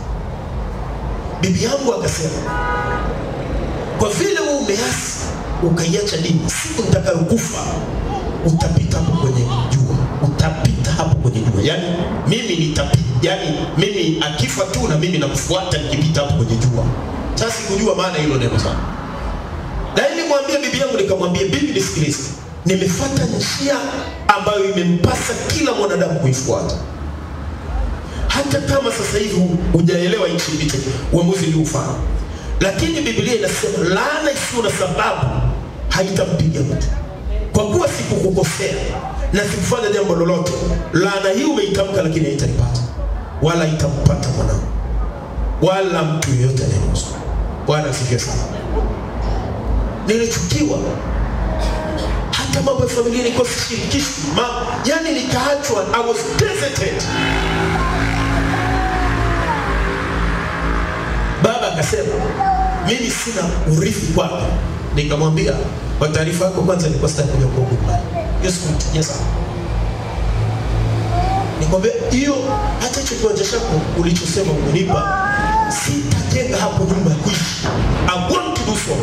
Bibi yangu akasema, kwa vile wewe umeasi ukaiacha dini, siku nitakayokufa utapita hapo kwenye jua, utapita hapo kwenye jua. Yani mimi nitapita, yani mimi akifa tu na mimi nakufuata nikipita hapo kwenye jua. Sasa sikujua maana hilo neno sana. Na nilimwambia bibi yangu, nikamwambia bibi, nisikilize, nimefuata njia ambayo imempasa kila mwanadamu kuifuata. Hata kama sasa hivi hujaelewa hichi ndicho uamuzi uliofanya. Lakini Biblia inasema laana isiyo na sababu haitampiga mtu. Kwa kuwa sikukukosea na sikufanya jambo lolote, laana hii umeitamka lakini haitanipata. Wala haitampata mwanao. Wala mtu yeyote anayehusu. Bwana asifiwe sana. Nilichukiwa. Hata mambo ya familia nilikuwa sishirikishwi. Yani nikaachwa, I was deserted. Baba akasema, mimi sina urithi kwako. Nikamwambia, kwa taarifa yako kwanza nilikuwa sitaki kuja kwa nyumbani. Yesu kumtumia sana. Nikwambia hiyo hata hicho kiwanja chako ulichosema umenipa, sitajenga hapo nyumba ya kuishi. I want to do so.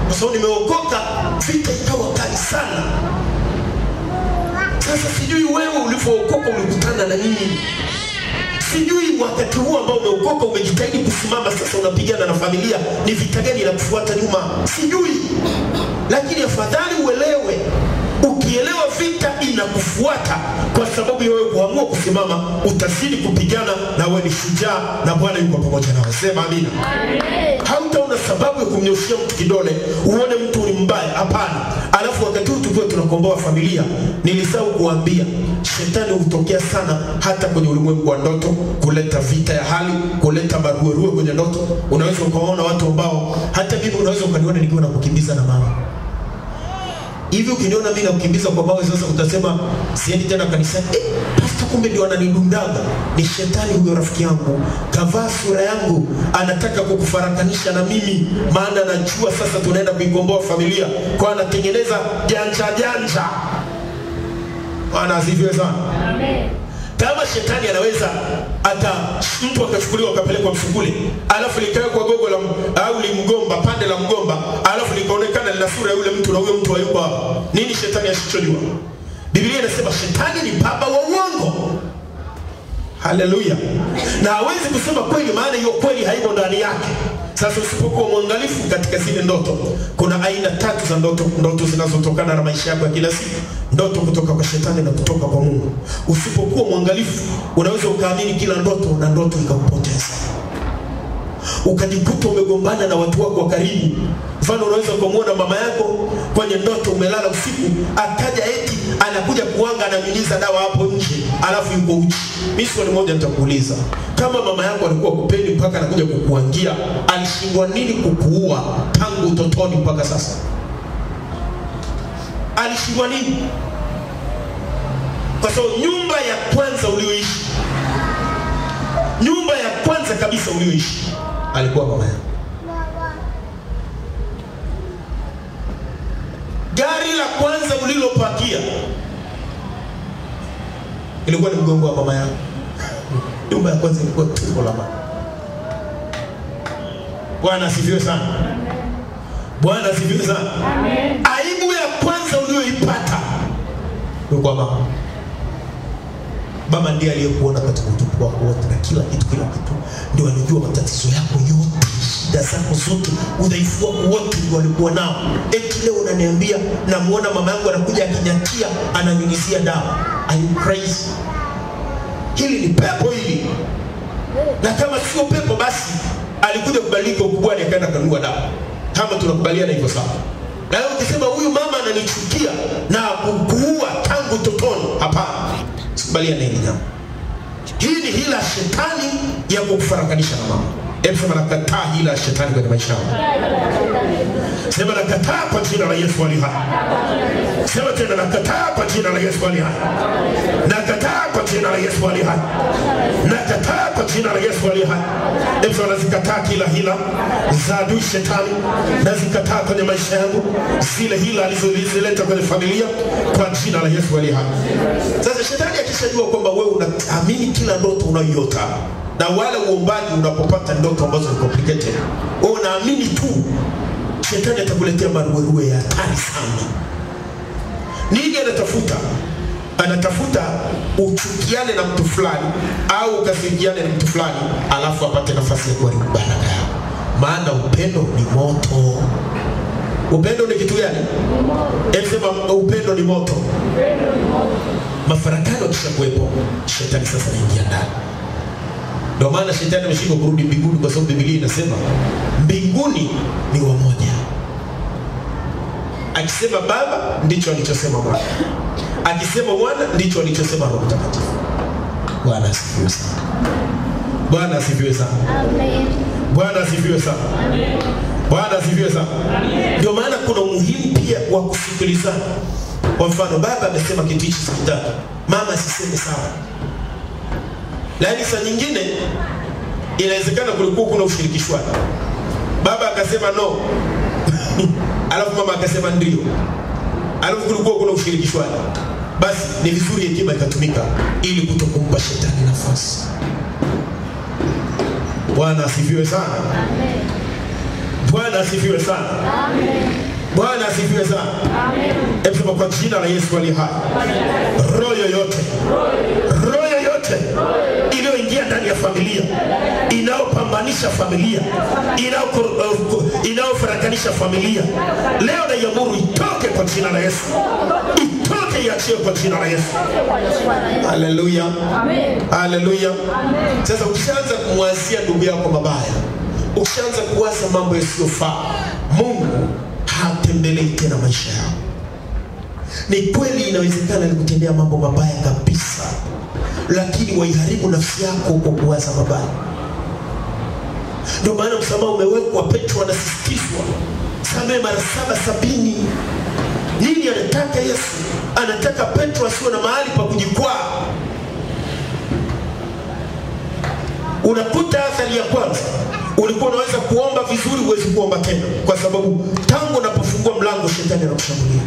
Kwa sababu nimeokoka, vita ikawa kali sana. Sasa sijui wewe ulipookoka ulikutana na nini? Sijui wakati huo ambao umeokoka umejitahidi kusimama, sasa unapigana na familia, ni vita gani la kufuata nyuma? Sijui. Lakini afadhali uelewe, ukielewa vita inakufuata kwa sababu ya wewe kuamua kusimama, utazidi kupigana na wewe ni shujaa na Bwana yuko pamoja nawe. Sema amina. Hautaona sababu ya kumnyoshia mtu kidole uone mtu ni mbaya, hapana. Alafu wakati huu tukiwa tunakomboa familia, nilisahau kuambia shetani hutokea sana hata kwenye ulimwengu wa ndoto, kuleta vita ya hali, kuleta maruerue kwenye ndoto. Unaweza ukaona watu ambao hata mimi unaweza ukaniona nikiwa nakukimbiza na mama. Hivi ukiniona mimi nakukimbiza kwa mawe, sasa utasema siendi tena kanisani. Pastor kumbe ndio ananidundaga. Ni shetani huyo rafiki yangu. Kavaa sura yangu, anataka kukufarakanisha na mimi, maana anajua sasa tunaenda kuikomboa familia. Kwa anatengeneza janja. Bwana asifiwe sana. Amen. Kama shetani anaweza hata mtu akachukuliwa akapelekwa msukule, alafu likawekwa gogo la au limgomba, pande la mgomba, alafu likaonekana lina sura ya yule mtu na huyo mtu hayupo hapo, nini shetani asichojua? Biblia inasema shetani ni baba wa uongo. Haleluya. Na hawezi kusema kweli, maana hiyo kweli haimo ndani yake. Sasa usipokuwa mwangalifu katika zile ndoto, kuna aina 3 za ndoto zinazotokana na maisha yako ya kila siku. Ndoto kutoka kwa shetani na kutoka kwa Mungu. Usipokuwa mwangalifu, unaweza ukaamini kila ndoto na ndoto ikakupoteza. Ukajikuta umegombana na watu wako wa karibu. Mfano, unaweza kumuona mama yako kwenye ndoto, umelala usiku, akaja eti anakuja kuanga, ananyunyiza dawa hapo nje, alafu yuko uchi. Mimi swali moja nitakuuliza, kama mama yako alikuwa kupendi mpaka anakuja kukuangia, alishindwa nini kukuua tangu utotoni mpaka sasa? Alishindwa nini? Kwa sababu nyumba ya kwanza ulioishi, nyumba ya kwanza kabisa ulioishi alikuwa mama yako. Gari la kwanza ulilopakia ilikuwa ni mgongo wa mama yako. Nyumba ya kwanza ilikuwa tumbo la mama. Bwana asifiwe sana. Bwana asifiwe sana. Amen. Aibu ya kwanza ulioipata ilikuwa mama. Mama ndiye aliyekuona katika utupu wako wote na kila kitu. Ndio alijua matatizo yako yote, shida zako zote, udhaifu wako wote ndio alikuwa nao. Eti leo unaniambia namuona mama yangu anakuja akinyatia, ananyunyizia dawa. Are you crazy? Hili ni pepo hili. Na kama sio pepo basi alikuja kubadilika ukubwani akaenda kanunua dawa. Kama tunakubaliana hivyo sawa. Na leo ukisema huyu mama ananichukia na kukuua tangu utotoni, hapana. Sikubaliana hili jambo. Hii ni hila shetani ya kukufarakanisha na mama. Hebu sema nakataa hila shetani kwenye maisha yangu. Sema nakataa kwa jina la Yesu aliye hai. Sema tena nakataa kwa jina la Yesu aliye hai. Nakataa kwa jina la Yesu aliye hai. Nakataa kwa jina la Yesu aliye hai. Hebu sema nazikataa kila hila za adui shetani, nazikataa kwenye maisha yangu, zile hila alizozileta kwenye familia, kwa jina la Yesu aliye hai. Sasa shetani akishajua kwamba wewe unaamini kila ndoto unayoiota, na wale uombaji unapopata ndoto ambazo ni complicated, wewe unaamini tu, shetani atakuletea maruerue ya hatari sana. Nini anatafuta? Anatafuta uchukiane na mtu fulani au ukasirikiane na mtu fulani, alafu apate nafasi ya kuharibu baraka yako. Maana upendo ni moto. Upendo ni kitu gani? Sema upendo ni moto. Mafarakano yakishakuwepo, shetani sasa anaingia ndani. Ndio maana shetani ameshindwa kurudi mbinguni, kwa sababu Biblia inasema mbinguni ni wamoja. Akisema Baba ndicho alichosema Mwana, akisema Mwana ndicho alichosema Roho Mtakatifu. Bwana asifiwe sana. Bwana asifiwe sana. Amen. Bwana asifiwe sana. Amen. Bwana asifiwe sana. Amen. Ndio maana kuna umuhimu pia wa kusikilizana. Kwa mfano, baba amesema kitu hichi sikitaki, mama asiseme sawa. Lakini saa nyingine inawezekana kulikuwa kuna ushirikishwaji. Baba akasema no. Alafu mama akasema ndio. Alafu kulikuwa kuna ushirikishwaji. basi ni vizuri hekima ikatumika ili kutokumpa shetani nafasi. Bwana asifiwe sana. Amen. Bwana asifiwe sana. Amen. Bwana asifiwe sana. Amen. Hebu kwa jina la Yesu aliye hai. Roho yoyote iliyoingia ndani ya familia, inaopambanisha familia, inaofarakanisha familia, leo naiamuru itoke kwa jina la Yesu. Itoke, iachie kwa jina la Yesu. Haleluya. Amen. Haleluya. Amen. Sasa ukishaanza kumwazia ndugu yako mabaya, ukishaanza kuwaza mambo yasiyofaa, Mungu hatembelei tena maisha yao. Ni kweli inawezekana nikutendea mambo mabaya kabisa, lakini waiharibu nafsi yako kwa kuwaza mabaya. Ndio maana msamaha umewekwa. Petro anasisitizwa, samehe mara 770. Nini anataka Yesu? Anataka Petro asiwe na mahali pa kujikwaa. Unakuta athari ya kwanza, ulikuwa unaweza kuomba vizuri, huwezi kuomba tena, kwa sababu tangu unapofungua mlango shetani anakushambulia.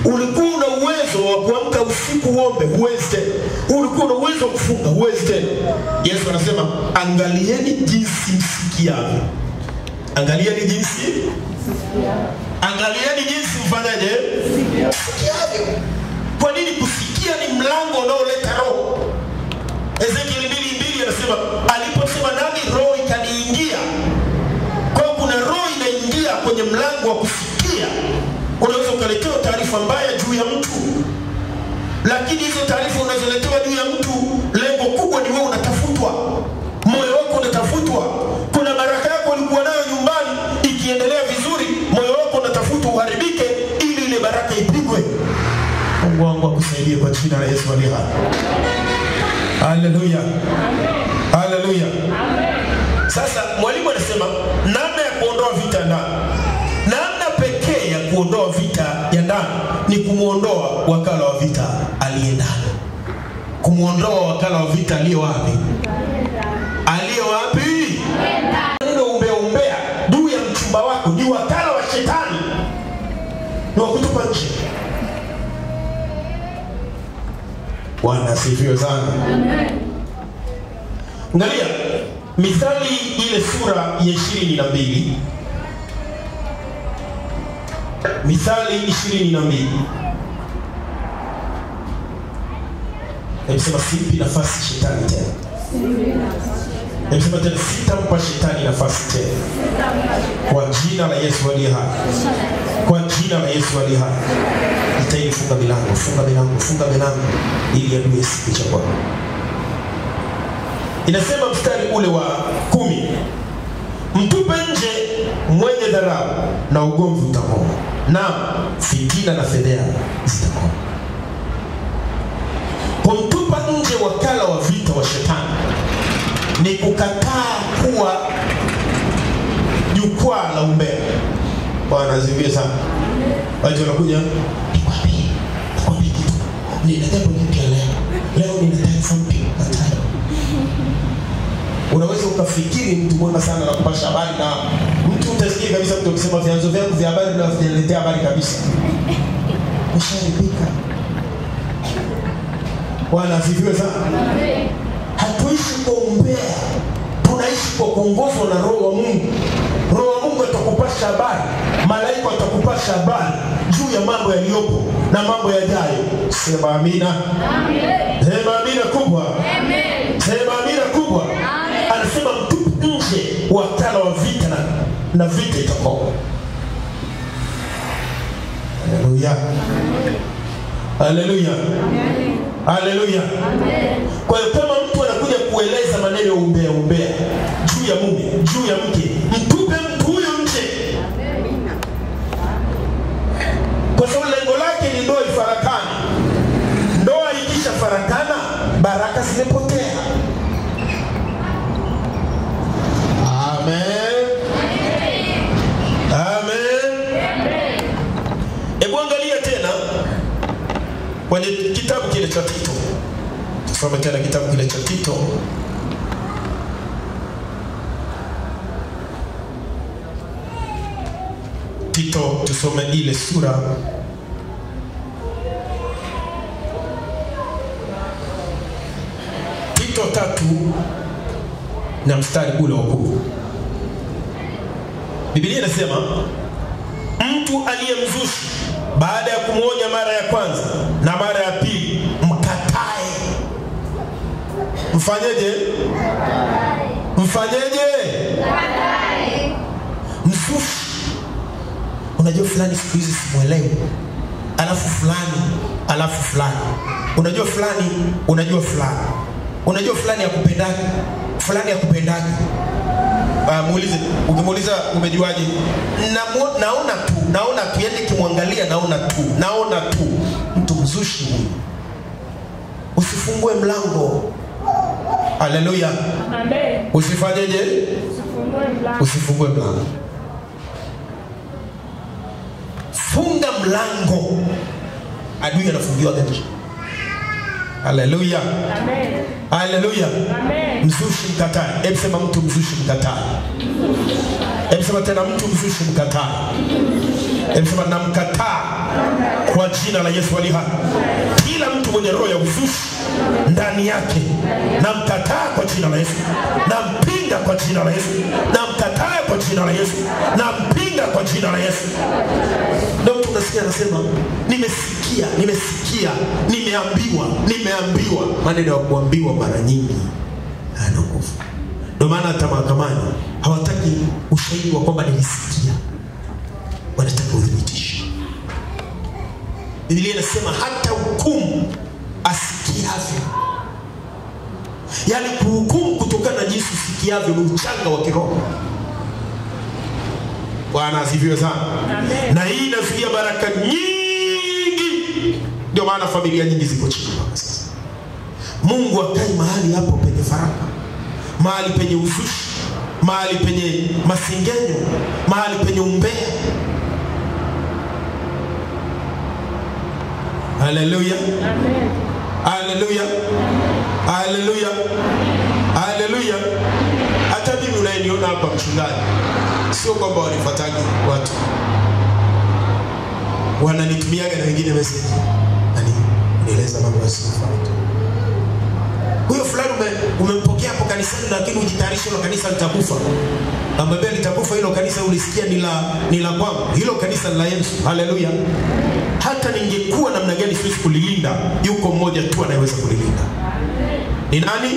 Ulikuwa una uwezo wa kuamka usiku uombe, huwezi tena. Ulikuwa una uwezo wa kufunga, huwezi tena. Yesu anasema, angalieni jinsi msikiavyo. Angalieni jinsi mfanyaje? Msikiavyo. Kwa nini? Kusikia ni mlango unaoleta roho. Ezekiel 2:2 anasema, aliposema nami roho ikaniingia. Kwa kuna roho inaingia kwenye mlango wa kusikia. Unaweza ukaletewa taarifa mbaya juu ya mtu, lakini hizo taarifa unazoletewa juu ya mtu, lengo kubwa ni wewe unatafutwa, moyo wako unatafutwa. Kuna baraka yako ulikuwa nayo nyumbani ikiendelea vizuri, moyo wako unatafutwa uharibike ili ile baraka ipigwe. Mungu wangu akusaidie kwa jina la Yesu aliye hai. Haleluya. Haleluya. Sasa mwalimu anasema namna ya kuondoa vita ndani. Namna pekee ya kuondoa vita ya ndani ni kumuondoa wakala wa vita aliye ndani. Kumuondoa wakala wa vita aliye wapi? Aliye wapi? Neno umbea juu ya mchumba wako ni wakala wa shetani. Ni wakutupa nje. Bwana asifiwe sana. Amen. Angalia Mithali ile sura ya 22. Mithali 22. Anasema simpi nafasi shetani tena. Anasema tena sitampa shetani nafasi tena. Kwa jina la Yesu aliye hai. Kwa jina la Yesu aliye hai. Itaini funga milango ili adui asipite kwako. Inasema mstari ule wa 10, mtupe nje mwenye dharau na ugomvi utakoma, na fitina na fedheha zitakoma. Kumtupa nje wakala wa vita wa shetani ni kukataa kuwa jukwaa la umbea. Bwana asifiwe sana. Watu wanakuja, nikwambie kitu. Ninataka kuongea leo ninataka mpya hatari. Unaweza ukafikiri mtu mwema sana na kupasha habari, na mtu utasikia kabisa mtu akisema vyanzo vyangu vya habari na vinaletea habari kabisa. Usharibika. Bwana asifiwe sana. Hatuishi kwa umbea, tunaishi kwa kuongozwa na Roho wa Mungu. Roho wa Mungu atakupasha habari, malaika atakupasha habari juu ya mambo yaliyopo na mambo yajayo. Sema amina. Amen. Sema amina kubwa. Amen. Sema amina kubwa. Amen. Anasema mtupe nje wakala wa vita na vita itakoma. Haleluya. Haleluya. Haleluya. Kwa hiyo kama mtu anakuja kueleza maneno ya umbea juu ya mume, juu ya mke, mtupe mtu huyo nje. Kwa sababu lengo lake ni ndoa ifarakane. Ndoa ikisha farakana, baraka zimepotea. Amen. Amen. Hebu angalia tena kwenye kitabu kile cha Tito. Tusome tena kitabu kile cha Tito. Tito, tusome ile sura Tito 3 na mstari ule wa 10. Biblia inasema mtu aliyemzushi baada ya kumwonya mara ya kwanza na mara ya pili mkatae. Mfanyeje? Mkatae. Mzushi. Unajua fulani siku hizi simuelewi. Alafu fulani. Unajua fulani, Unajua fulani yakupendaki. Muulize, ukimuuliza umejuaje? Naona tu, yani kimwangalia naona tu. Mtu mzushi huyu. Usifungue mlango. Haleluya. Amen. Usifanyeje? Usifungue mlango. Funga mlango. Adui anafungiwa gati. Haleluya. Amen. Haleluya. Amen. Mzushi mkatae. Hebu sema mtu mzushi mkatae. Hebu sema tena mtu mzushi mkatae. Hebu sema namkataa kwa jina la Yesu aliye hai. Kila mtu mwenye roho ya uzushi ndani yake namkataa kwa jina la Yesu. Nampinga kwa jina la Yesu. Namkataa kwa jina la Yesu. Nampinga kwa jina la Yesu. Ndio mtu unasikia anasema nimesikia, nimeambiwa. Maneno ya kuambiwa mara nyingi hayana nguvu. Ndio maana hata mahakamani hawataki ushahidi wa kwamba nilisikia. Wanataka udhibitisho. Biblia inasema hata hukumu asikiavyo. Yaani kuhukumu kutokana na jinsi usikiavyo ni uchanga wa kiroho. Bwana asifiwe sana. Amen. Na hii inazuia baraka nyingi. Ndio maana familia nyingi ziko chini mpaka sasa. Mungu akai mahali hapo penye faraka, mahali penye uzushi, mahali penye masengenyo, mahali penye umbea. Haleluya. Amen. Haleluya. Haleluya. Haleluya. Hata mimi unaniona hapa mchungaji, sio kwamba wanifuataji watu. Wananitumiaga na wengine message. Nieleza mambo yasiyofuata. Huyo fulani umempokea hapo kanisani lakini ujitayarishe na kanisa litakufa. Ambaye litakufa hilo kanisa ulisikia ni la kwangu. Hilo kanisa la Yesu. Haleluya. Hata ningekuwa namna gani siwezi kulilinda, yuko mmoja tu anayeweza kulilinda. Ni nani?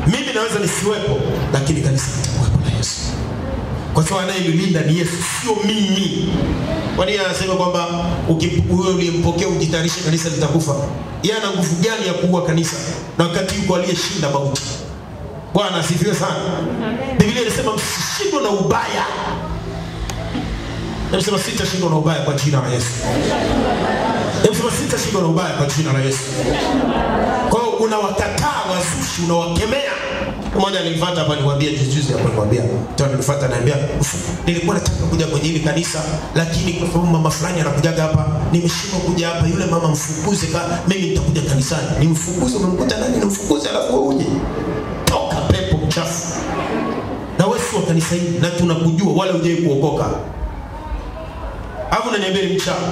Mimi naweza nisiwepo, lakini kanisa litakuwepo na Yesu. Kwa sababu anayelilinda ni Yesu, sio mimi. Kwani anasema kwamba wewe uliyempokea ujitayarishe kanisa litakufa. Yeye ana nguvu gani ya kuua kanisa na wakati yuko aliyeshinda mauti? Bwana asifiwe sana. Biblia inasema msishindwe na ubaya. Nasema sitashindwa na ubaya kwa jina la Yesu. Nasema sitashindwa na ubaya kwa jina la Yesu. Kwa hiyo unawakataa wazushi, unawakemea. Mmoja nilifuata hapa niwaambia juzi hapa niwaambia. Tena nilifuata naambia nilikuwa nataka kuja kwenye hili kanisa lakini kwa sababu mama fulani anakujaga hapa nimeshindwa kuja hapa. Yule mama mfukuze, mimi nitakuja kanisani. Nimfukuze, umemkuta nani nimfukuze alafu wewe uje. Toka pepo mchafu. Na wewe sio kanisa hili na tunakujua wala hujai kuokoka. Hapo unaniambia ni mchafu.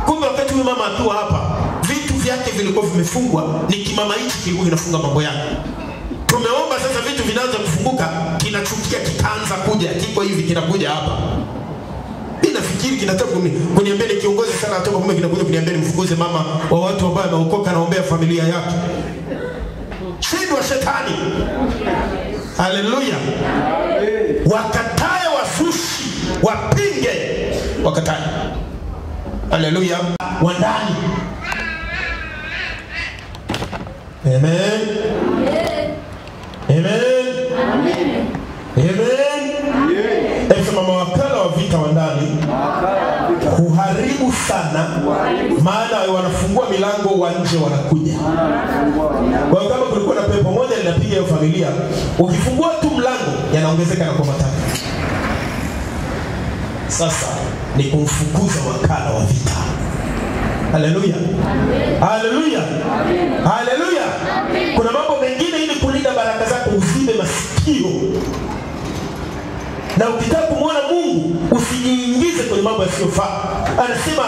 Kumbe wakati huyu mama akiwa hapa vitu vyake vilikuwa vimefungwa, ni kimama hichi kilikuwa kinafunga mambo yake. Tumeomba sasa vitu vinaanza kufunguka, kinachukia kikaanza kuja, kiko hivi kinakuja hapa. Mimi nafikiri kinataka kuniambia ni kiongozi sana atoka kumbe kinakuja kuniambia mfukuze mama wa watu ambao wameokoka naombea familia yake. Shindwa shetani. Haleluya. Wakatae wazushi, wapinge, wakatae. Haleluya. Wandani. Amen. Amen. Amen. Amen. Sema mawakala wa vita wa ndani huharibu sana, maana wanafungua milango wa nje wanakuja. Kwa hiyo kama kulikuwa na pepo moja linapiga hiyo familia, ukifungua tu mlango yanaongezeka na kwa matatu. Sasa ni kumfukuza wakala wa vita. Haleluya. Haleluya. Haleluya. Kuna mambo mengine ili kulinda baraka zako uzibe masikio. Na ukitaka kumuona Mungu usijiingize kwenye mambo yasiyofaa. Anasema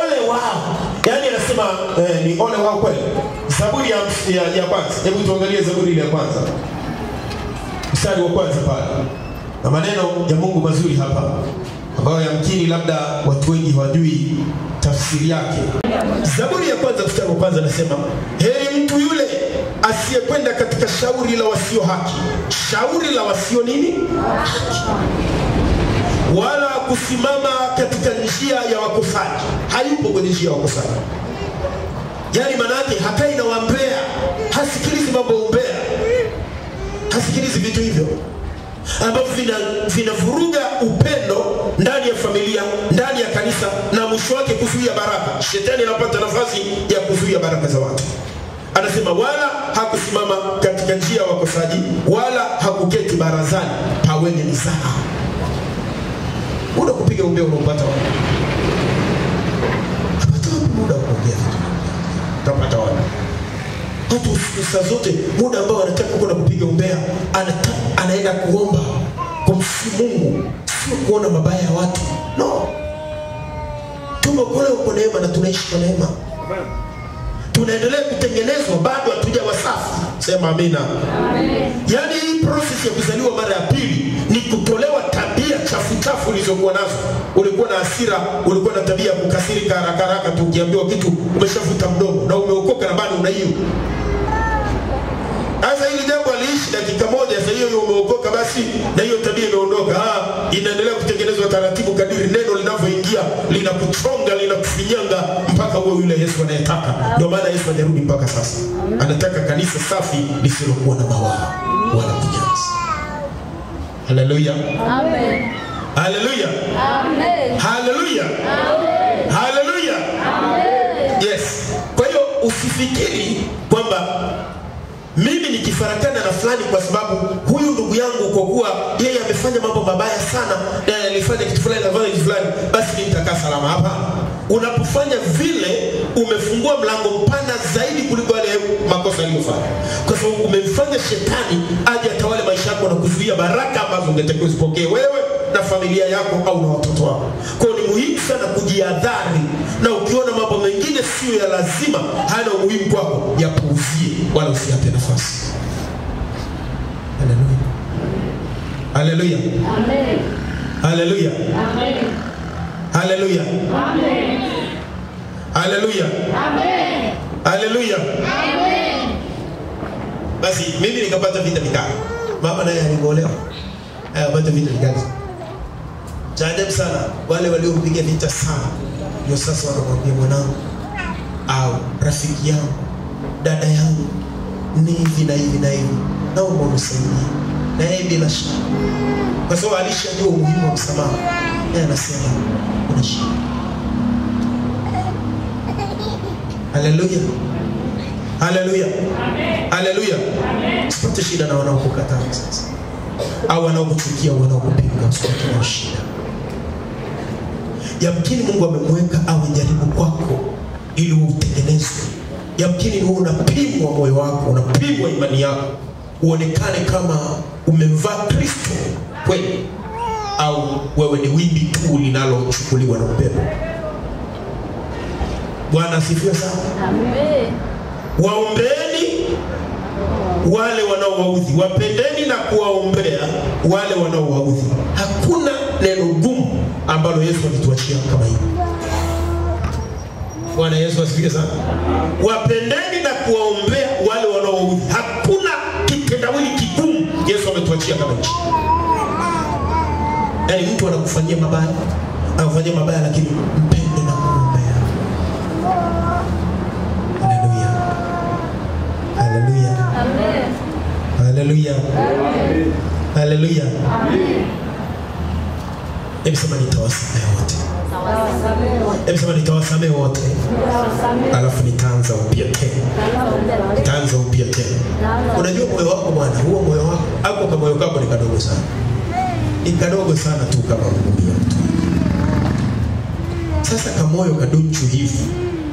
ole wao Yaani anasema ni ole wao kweli. Zaburi ya kwanza. Hebu tuangalie Zaburi ile ya kwanza. Mstari wa kwanza pale. Na maneno ya Mungu mazuri hapa ambayo yamkini labda watu wengi hawajui tafsiri yake. Zaburi ya kwanza mstari wa kwanza anasema, heri mtu yule asiyekwenda katika shauri la wasio haki. Shauri la wasio nini? Haki. Wala kusimama katika njia ya wakosaji. Hayupo kwenye njia ya wakosaji. Yaani maana yake hakai na wambea, hasikilizi mambo umbea, hasikilizi vitu hivyo ambavyo vinavuruga upendo ndani ya familia, ndani ya kanisa, na mwisho wake kuzuia baraka. Shetani anapata nafasi ya kuzuia baraka za watu. Anasema wala hakusimama katika njia ya wakosaji, wala hakuketi barazani pa wenye mizaha. Muda kupiga umbea unaopata wapi? Hapata muda kuongea vitu. Utapata wapi? Watu saa zote muda ambao wanataka kwenda kupiga umbea, anaenda kuomba kumsifu Mungu, sio kuona mabaya ya watu. No. Tumeokolewa kwa neema na tunaishi kwa neema. Tunaendelea kutengenezwa, bado hatujawa safi. Sema amina. Amen. Yaani hii process ya kuzaliwa mara ya pili ni kutolewa tabia chafu ulizokuwa nazo. Ulikuwa na hasira, ulikuwa na tabia ya kukasirika haraka tu, ukiambiwa kitu umeshafuta mdomo, na umeokoka na bado una hiyo. Sasa hili jambo aliishi dakika moja, sasa hiyo umeokoka basi na hiyo tabia imeondoka. Inaendelea kutengenezwa taratibu kadiri neno linavyoingia, linakuchonga, linakufinyanga mpaka uwe yule Yesu anayetaka. Ndio maana Yesu hajarudi mpaka sasa. Anataka kanisa safi lisilokuwa na mawaa wala kunyanzi. Haleluya. Amen. Haleluya. Amen. Haleluya. Amen. Haleluya. Amen. Yes. Kwa hiyo usifikiri kwamba mimi nikifarakana na fulani kwa sababu huyu ndugu yangu kwa kuwa yeye amefanya mambo mabaya sana na alifanya kitu fulani na kitu fulani, basi mimi nitakaa salama. Hapa unapofanya vile umefungua mlango mpana zaidi kuliko yale makosa aliyofanya, kwa sababu umemfanya shetani aje atawale maisha yako na kuzuia baraka ambazo ungetakiwa uzipokee wewe na familia yako au na watoto wako. Kwa hiyo ni muhimu sana kujihadhari, na ukiona mambo mengine sio ya lazima, hana umuhimu kwako, yapuuzie wala usiape nafasi. Haleluya. Haleluya. Amen. Haleluya. Amen. Haleluya. Amen. Haleluya. Amen. Haleluya. Amen. Basi mimi nikapata vita vikali. Mama naye aligolewa. Apata vita vikali. Ajabu sana wale waliopiga vita sana ndio sasa wanamwambia mwanangu au rafiki yangu, dada yangu, ni hivi na hivi na hivi, naomba unisaidie. Na yeye bila shaka, kwa sababu alishajua umuhimu wa msamaha, yeye anasema kuna shida. Haleluya. Haleluya. Haleluya. Usipate shida na wanaokukataa sasa, au wanaokuchukia, wanaokupinga, usipate na shida. Yamkini Mungu amemweka awe jaribu kwako ili utengenezwe. Yamkini wewe unapimwa moyo wako, unapimwa imani yako, uonekane kama umemvaa Kristo kweli, au wewe ni wimbi tu linalochukuliwa na upepo. Bwana asifiwe sana. Amen. Waombeeni wale wanaowaudhi, wapendeni na kuwaombea wale wanaowaudhi. Hakuna neno gumu ambalo Yesu alituachia kama hili. Bwana Yesu asifiwe sana. Wapendeni na kuwaombea wale wanaowaudhi. Hakuna kitendawili kigumu Yesu ametuachia kama hili. Yaani mtu anakufanyia mabaya, anakufanyia mabaya, lakini mpende na kuombea. Haleluya. Haleluya. Amen. Haleluya. Amen. Haleluya. Amen. Hebu sema nitawasamehe wote. Hebu sema nitawasamehe wote. Alafu nitaanza upya tena. Nitaanza upya tena. Unajua moyo wako bwana, huo moyo wako, hapo kama moyo wako ni kadogo sana. Ni kadogo sana tu kama mgumbia mtu. Sasa kama moyo kadunchu hivi,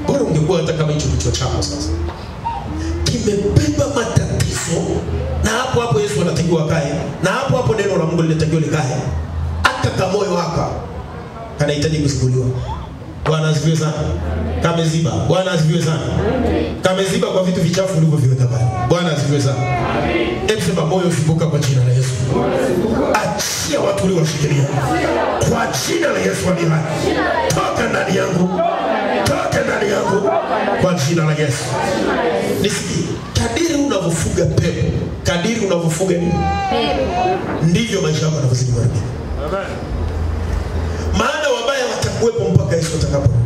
bora ungekuwa hata kama hicho kichwa chako sasa kimebeba matatizo, na hapo Yesu anatakiwa kae, na hapo neno la Mungu linatakiwa likae. Hata kama moyo wako anahitaji kusimuliwa, Bwana asifiwe sana. Kameziba. Bwana asifiwe sana. Kameziba kwa vitu vichafu ulivyoviweka pale. Bwana asifiwe sana. Hebu sema moyo usibuka kwa jina la Yesu. Achia watu uliowashikilia. Kwa jina la Yesu aliye hai. Toka ndani yangu. Toka ndani yangu. Kwa jina la Yesu. Nisikie. Kadiri unavyofuga pepo, kadiri unavyofuga nini? Ndivyo maisha yako yanavyozidi kuharibika. Amen. Maana wabaya watakuwepo mpaka Yesu atakaporudi.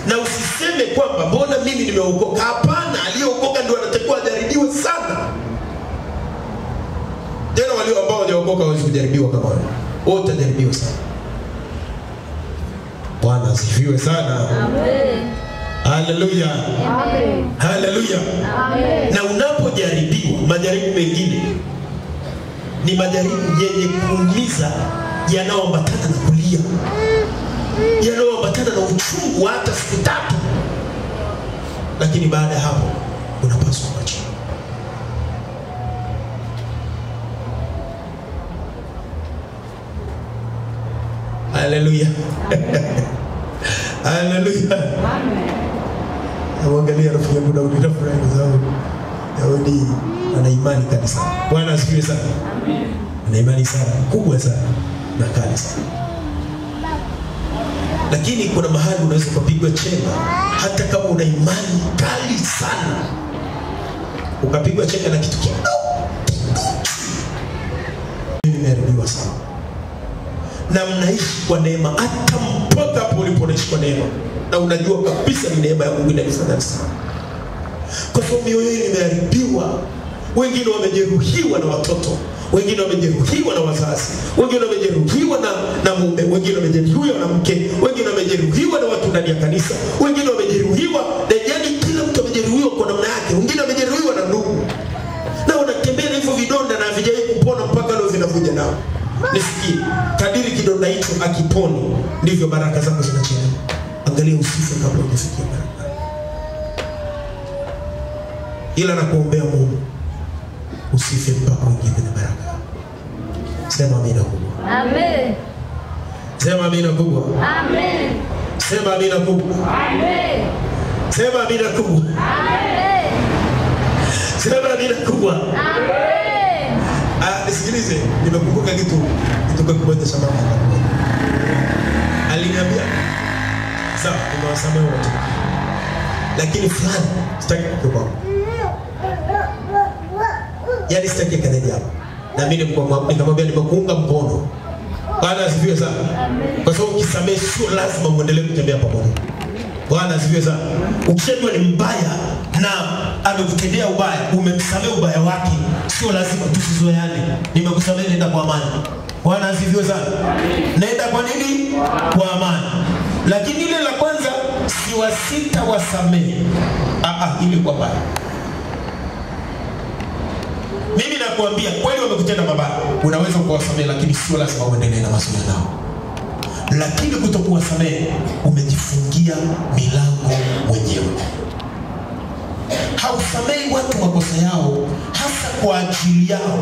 Na usiseme kwamba mbona mimi nimeokoka. Hapana, aliyeokoka ndio anatakiwa ajaribiwe sana. Tena walio ambao hawajaokoka hawezi kujaribiwa kama wewe. Wote utajaribiwa sana. Bwana asifiwe sana. Amen. Haleluya. Amen. Haleluya. Amen. Na unapojaribiwa, majaribu mengine ni majaribu yenye kuumiza, yanayoambatana na kulia, yanayoambatana na uchungu hata siku 3. Lakini baada ya hapo unapaswa kuacha. Haleluya. Haleluya. Amen. Angalia rafiki yangu Daudi, nafurahi kwa sababu Daudi ana imani kabisa. Bwana asifiwe sana. Amen. Ana imani sana, kubwa sana na kali sana. Lakini kuna mahali unaweza kupigwa chenga hata kama una imani kali sana. Ukapigwa chenga na kitu kidogo. Mimi nimeharibiwa sana. Na mnaishi kwa neema hata mpaka hapo uliponaishi kwa neema. Na unajua kabisa ni neema ya Mungu inanifanya sana. Kwa sababu mioyo yenu imeharibiwa. Wengine wamejeruhiwa na watoto, wengine wamejeruhiwa na wazazi, wengine wamejeruhiwa na mume, wengine wamejeruhiwa na mke, wengine wamejeruhiwa na watu ndani ya kanisa, wengine wamejeruhiwa na yani kila mtu amejeruhiwa kwa namna yake, wengine wamejeruhiwa na ndugu. Na wanatembea na hivyo vidonda na havijawahi kupona mpaka leo vinavuja nao. Nisikie, kadiri kidonda hicho akiponi ndivyo baraka zako zinachelewa. Angalia usife kabla hujafikia baraka. Ila nakuombea Mungu usife mpaka uingie kwenye baraka. Sema amina kubwa. Amen. Sema amina kubwa. Amen. Sema amina kubwa. Amen. Sema amina kubwa. Amen. Sema amina kubwa. Amen. Nisikilize, nimekumbuka kitu kimoja cha mama. Aliniambia, sawa, nimewasamehe wote, lakini fulani sitaki kukupa. Yaani sitaki kaneni hapa. Na mimi nikamwambia nimekuunga mkono. Bwana asifiwe sana. Kwa sababu ukisamehe sio lazima muendelee kutembea pamoja. Bwana asifiwe sana. Ukishajua ni mbaya na amekutendea ubaya, umemsamehe ubaya wake, sio lazima tusizoeane. Nimekusamehe, nenda kwa amani. Bwana asifiwe sana. Nenda kwa nini? Kwa amani. Lakini ile la kwanza si wasita wasamehe. Ile kwa baya. Mimi nakuambia kweli wamekutenda mabaya, unaweza kuwasamehe, lakini sio lazima uendelee na masomo nao. Lakini kutokuwasamehe umejifungia milango mwenyewe. Hausamehi watu makosa yao hasa kwa ajili yao.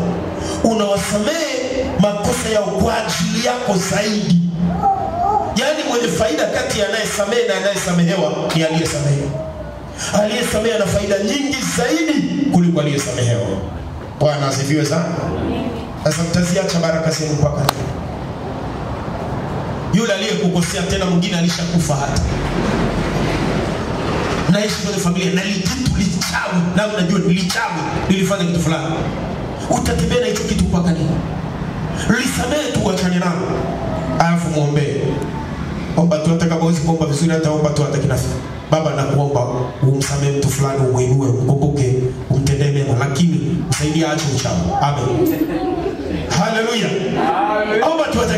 Unawasamehe makosa yao kwa ajili yako zaidi. Yaani mwenye faida kati ya anayesamehe na anayesamehewa ni aliyesamehewa. Aliyesamehe ana faida nyingi zaidi kuliko aliyesamehewa. Bwana asifiwe sana. Sasa mtaziacha baraka zenu mpaka leo. Yule aliyekukosea tena mwingine alishakufa hata. Naishi kwenye familia na lichawi, na unajua nilichawi, nilifanya kitu fulani. Utatembea na hicho kitu mpaka lini? Lisamehe tu, achane nalo. Alafu muombe. Omba tu, hata kama huwezi kuomba vizuri, hata omba tu hata kinafi. Baba nakuomba umsamehe mtu fulani, umuinue, umkumbuke, umtendee mema, lakini msaidie aache uchawi. Amen. Haleluya. Omba tu hata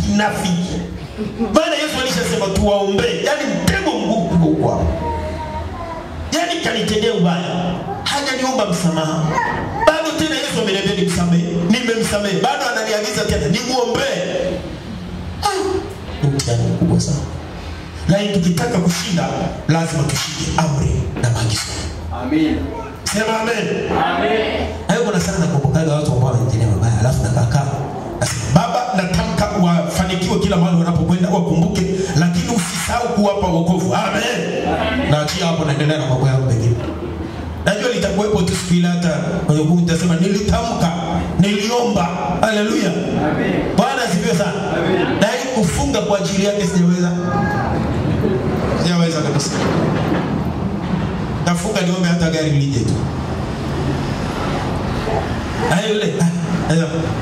kinafi. Bwana Yesu alishasema tuwaombe. Yaani mtego mgumu kwao. Yaani kanitendea ubaya, hajaniomba msamaha. Bado tena Yesu ameniambia nimsamehe. Nimemsamehe. Bado ananiagiza tena nimuombe. Mtihani mkubwa sana. Lakini tukitaka kushinda lazima tushike amri na maagizo. Amen. Sema amen. Amen. Hayo kuna sana nakumbukaga watu ambao wanatendea mabaya, alafu nakakaa. Baba natamka wafanikiwe kila mahali wanapokwenda, wakumbuke kuwapa wokovu. Amen. Na achia hapo, naendelea na mambo yangu mengine. Najua litakuwepo tu siku ile, hata kwenye hukumu nitasema nilitamka, niliomba. Haleluya. Amen. Bwana asifiwe sana. Amen. Na hii kufunga kwa ajili yake sijaweza. Sijaweza kabisa. Tafunga niombe hata gari lije tu. Ayole.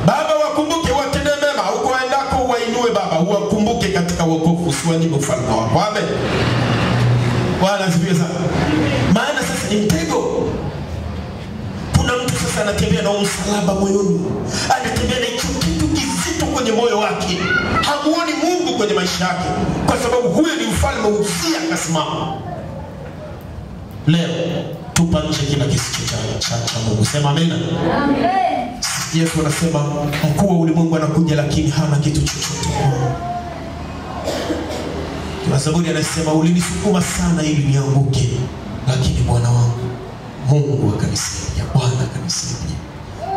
Baba, wakumbuke watende mema, huko endako wainue Baba, wakumbuke katika wokovu, usiwanyime ufalme wako. Amen. Bwana asifiwe sana. Maana sasa mtego. Kuna mtu sasa anatembea na msalaba moyoni. Anatembea na hicho kitu kizito kwenye moyo wake. Hamuoni Mungu kwenye maisha yake, kwa sababu huyo ni ufalme usia kasimama. Leo tupa nje kila kisicho cha Mungu. Sema amen. Amen. Yesu anasema mkuu wa ulimwengu anakuja lakini hana kitu chochote. Kwa sababu anasema ulinisukuma sana ili nianguke, lakini Bwana wangu Mungu akanisaidia. Bwana akanisaidia.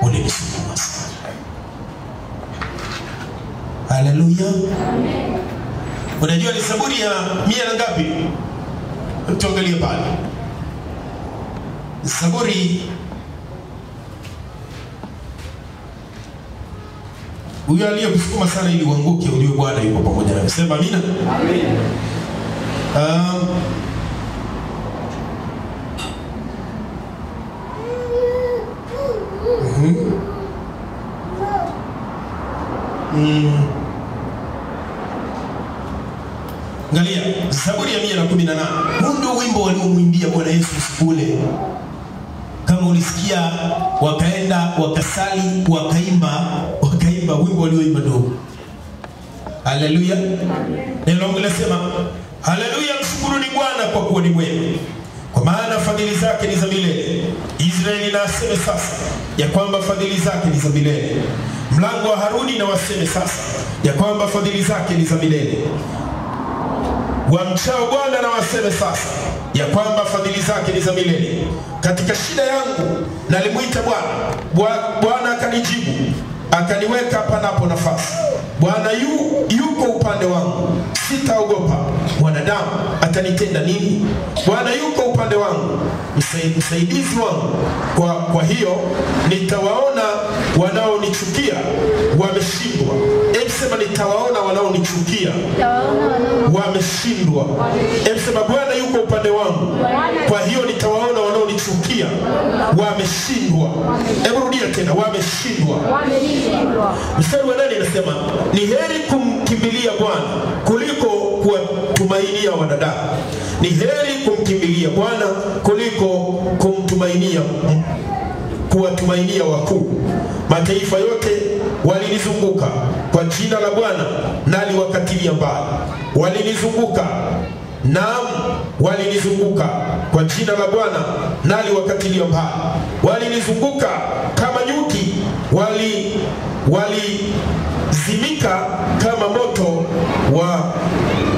Ulinisukuma sana. Haleluya. Amen. Unajua ni Zaburi ya 100 na ngapi? Tuangalie pale. Zaburi, huyo aliyekusukuma sana ili uanguke, ujue Bwana yuko pamoja nawe. Sema amina. Amen. Angalia Zaburi ya 118. Huu ndio wimbo waliomwimbia Bwana Yesu siku ile. Kama ulisikia, wakaenda wakasali, wakaimba wimbo walioimba ndio. Haleluya. Neno linasema haleluya, mshukuruni Bwana kwa kuwa ni mwema, kwa maana fadhili zake ni za milele. Israeli na aseme sasa ya kwamba fadhili zake ni za milele. Mlango wa Haruni na waseme sasa ya kwamba fadhili zake ni za milele. Wamchao Bwana na waseme sasa ya kwamba fadhili zake ni za milele. Katika shida yangu nalimuita Bwana, Bwana akanijibu, akaniweka panapo nafasi. Bwana yuko upande wangu, sitaogopa. Mwanadamu atanitenda nini? Bwana yuko upande wangu, msaidizi wangu. Kwa hiyo nitawaona wanaonichukia wameshindwa. Sema nitawaona wanaonichukia wameshindwa. Sema Bwana yuko upande wangu, kwa hiyo nitawaona wanaonichukia wameshindwa. Hebu rudia tena, wameshindwa. Mstari wa 8 anasema ni heri kumkimbilia Bwana kuliko kuwatumainia wanadamu. Ni heri kumkimbilia Bwana kuliko kuwatumainia wakuu. Mataifa yote walinizunguka, kwa jina la Bwana naliwakatilia mbali. Walinizunguka, naam walinizunguka, kwa jina la Bwana naliwakatilia mbali. Walinizunguka kama nyuki, walizimika kama moto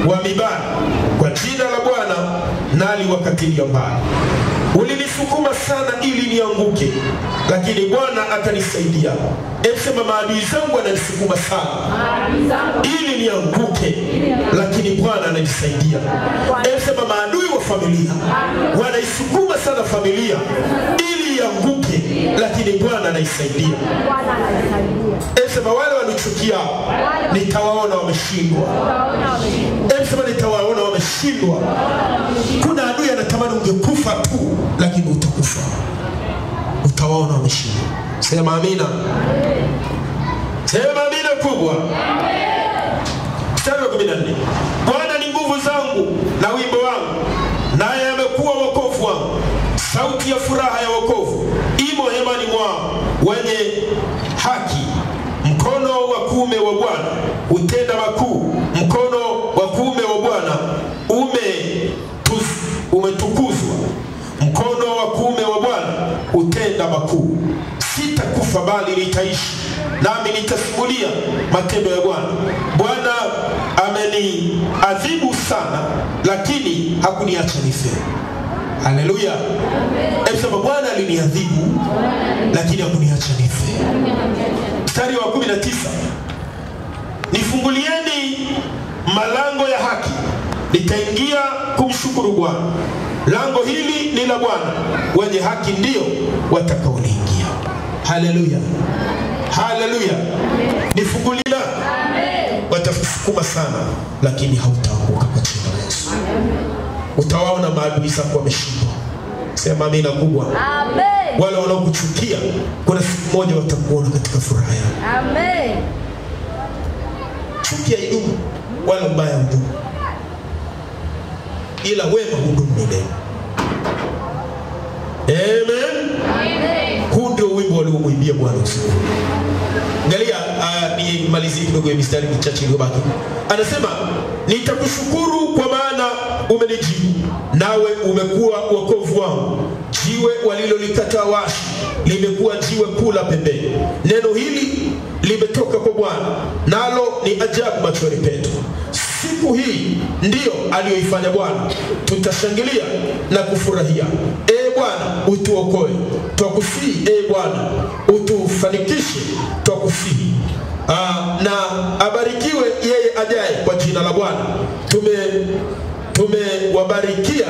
wa mibara, kwa jina la Bwana naliwakatilia mbali. Ulinisukuma sana ili nianguke, lakini Bwana akanisaidia. Sema maadui zangu wananisukuma sana ili nianguke, lakini Bwana ananisaidia. Sema maadui wa familia wanaisukuma sana familia ili ianguke, lakini Bwana anaisaidia. Sema wale wanichukia nitawaona wameshindwa. Sema nitawaona wameshindwa. Kuna adui anatamani ungekufa tu, lakini utakufa. Utawaona wameshindwa. Sema amina. Sema amina kubwa. Mstari wa 14. Bwana ni nguvu zangu na wimbo wangu, naye amekuwa wokovu wangu. Sauti ya furaha ya wokovu imo hemani mwao wenye haki. Mkono wa kuume wa Bwana utenda makuu. Mkono wa kuume wa Bwana umetukuzwa. Mkono wa kuume wa Bwana utenda makuu. Sitakufa bali nitaishi, nami nitasimulia matendo ya Bwana. Bwana ameniadhibu sana, lakini hakuniacha nife. Haleluya. Sema Bwana aliniadhibu, lakini hakuniacha nife. Mstari wa 19. Nifungulieni malango ya haki, nitaingia kumshukuru Bwana. Lango hili ni la Bwana, wenye haki ndio watakaoliingia. Haleluya, haleluya. Nifungulie. Amen. Watakusukuma sana, lakini hautaanguka kwa jina la Yesu. Utawaona maadui zako wameshindwa. Sema amina kubwa. Amen. Wale wanaokuchukia, kuna siku moja watakuona katika furaha yako. Amen. Chuki haidumu, wala ubaya hudumu, ila wema hudumu milele. Amen. Amen. Huu ndio wimbo waliomwimbia Bwana usiku. Angalia, ni malizie kidogo ya mistari michache iliyobaki. Anasema, nitakushukuru kwa maana umenijibu, nawe umekuwa wokovu wangu. Jiwe walilolikataa waashi limekuwa jiwe kuu la pembeni. Neno hili limetoka kwa Bwana, nalo ni ajabu machoni petu. Siku hii ndiyo aliyoifanya Bwana, tutashangilia na kufurahia. Bwana, utuokoe, twakusihi. Bwana, utufanikishe, twakusihi. Na abarikiwe yeye ajaye kwa jina la Bwana. Tumewabarikia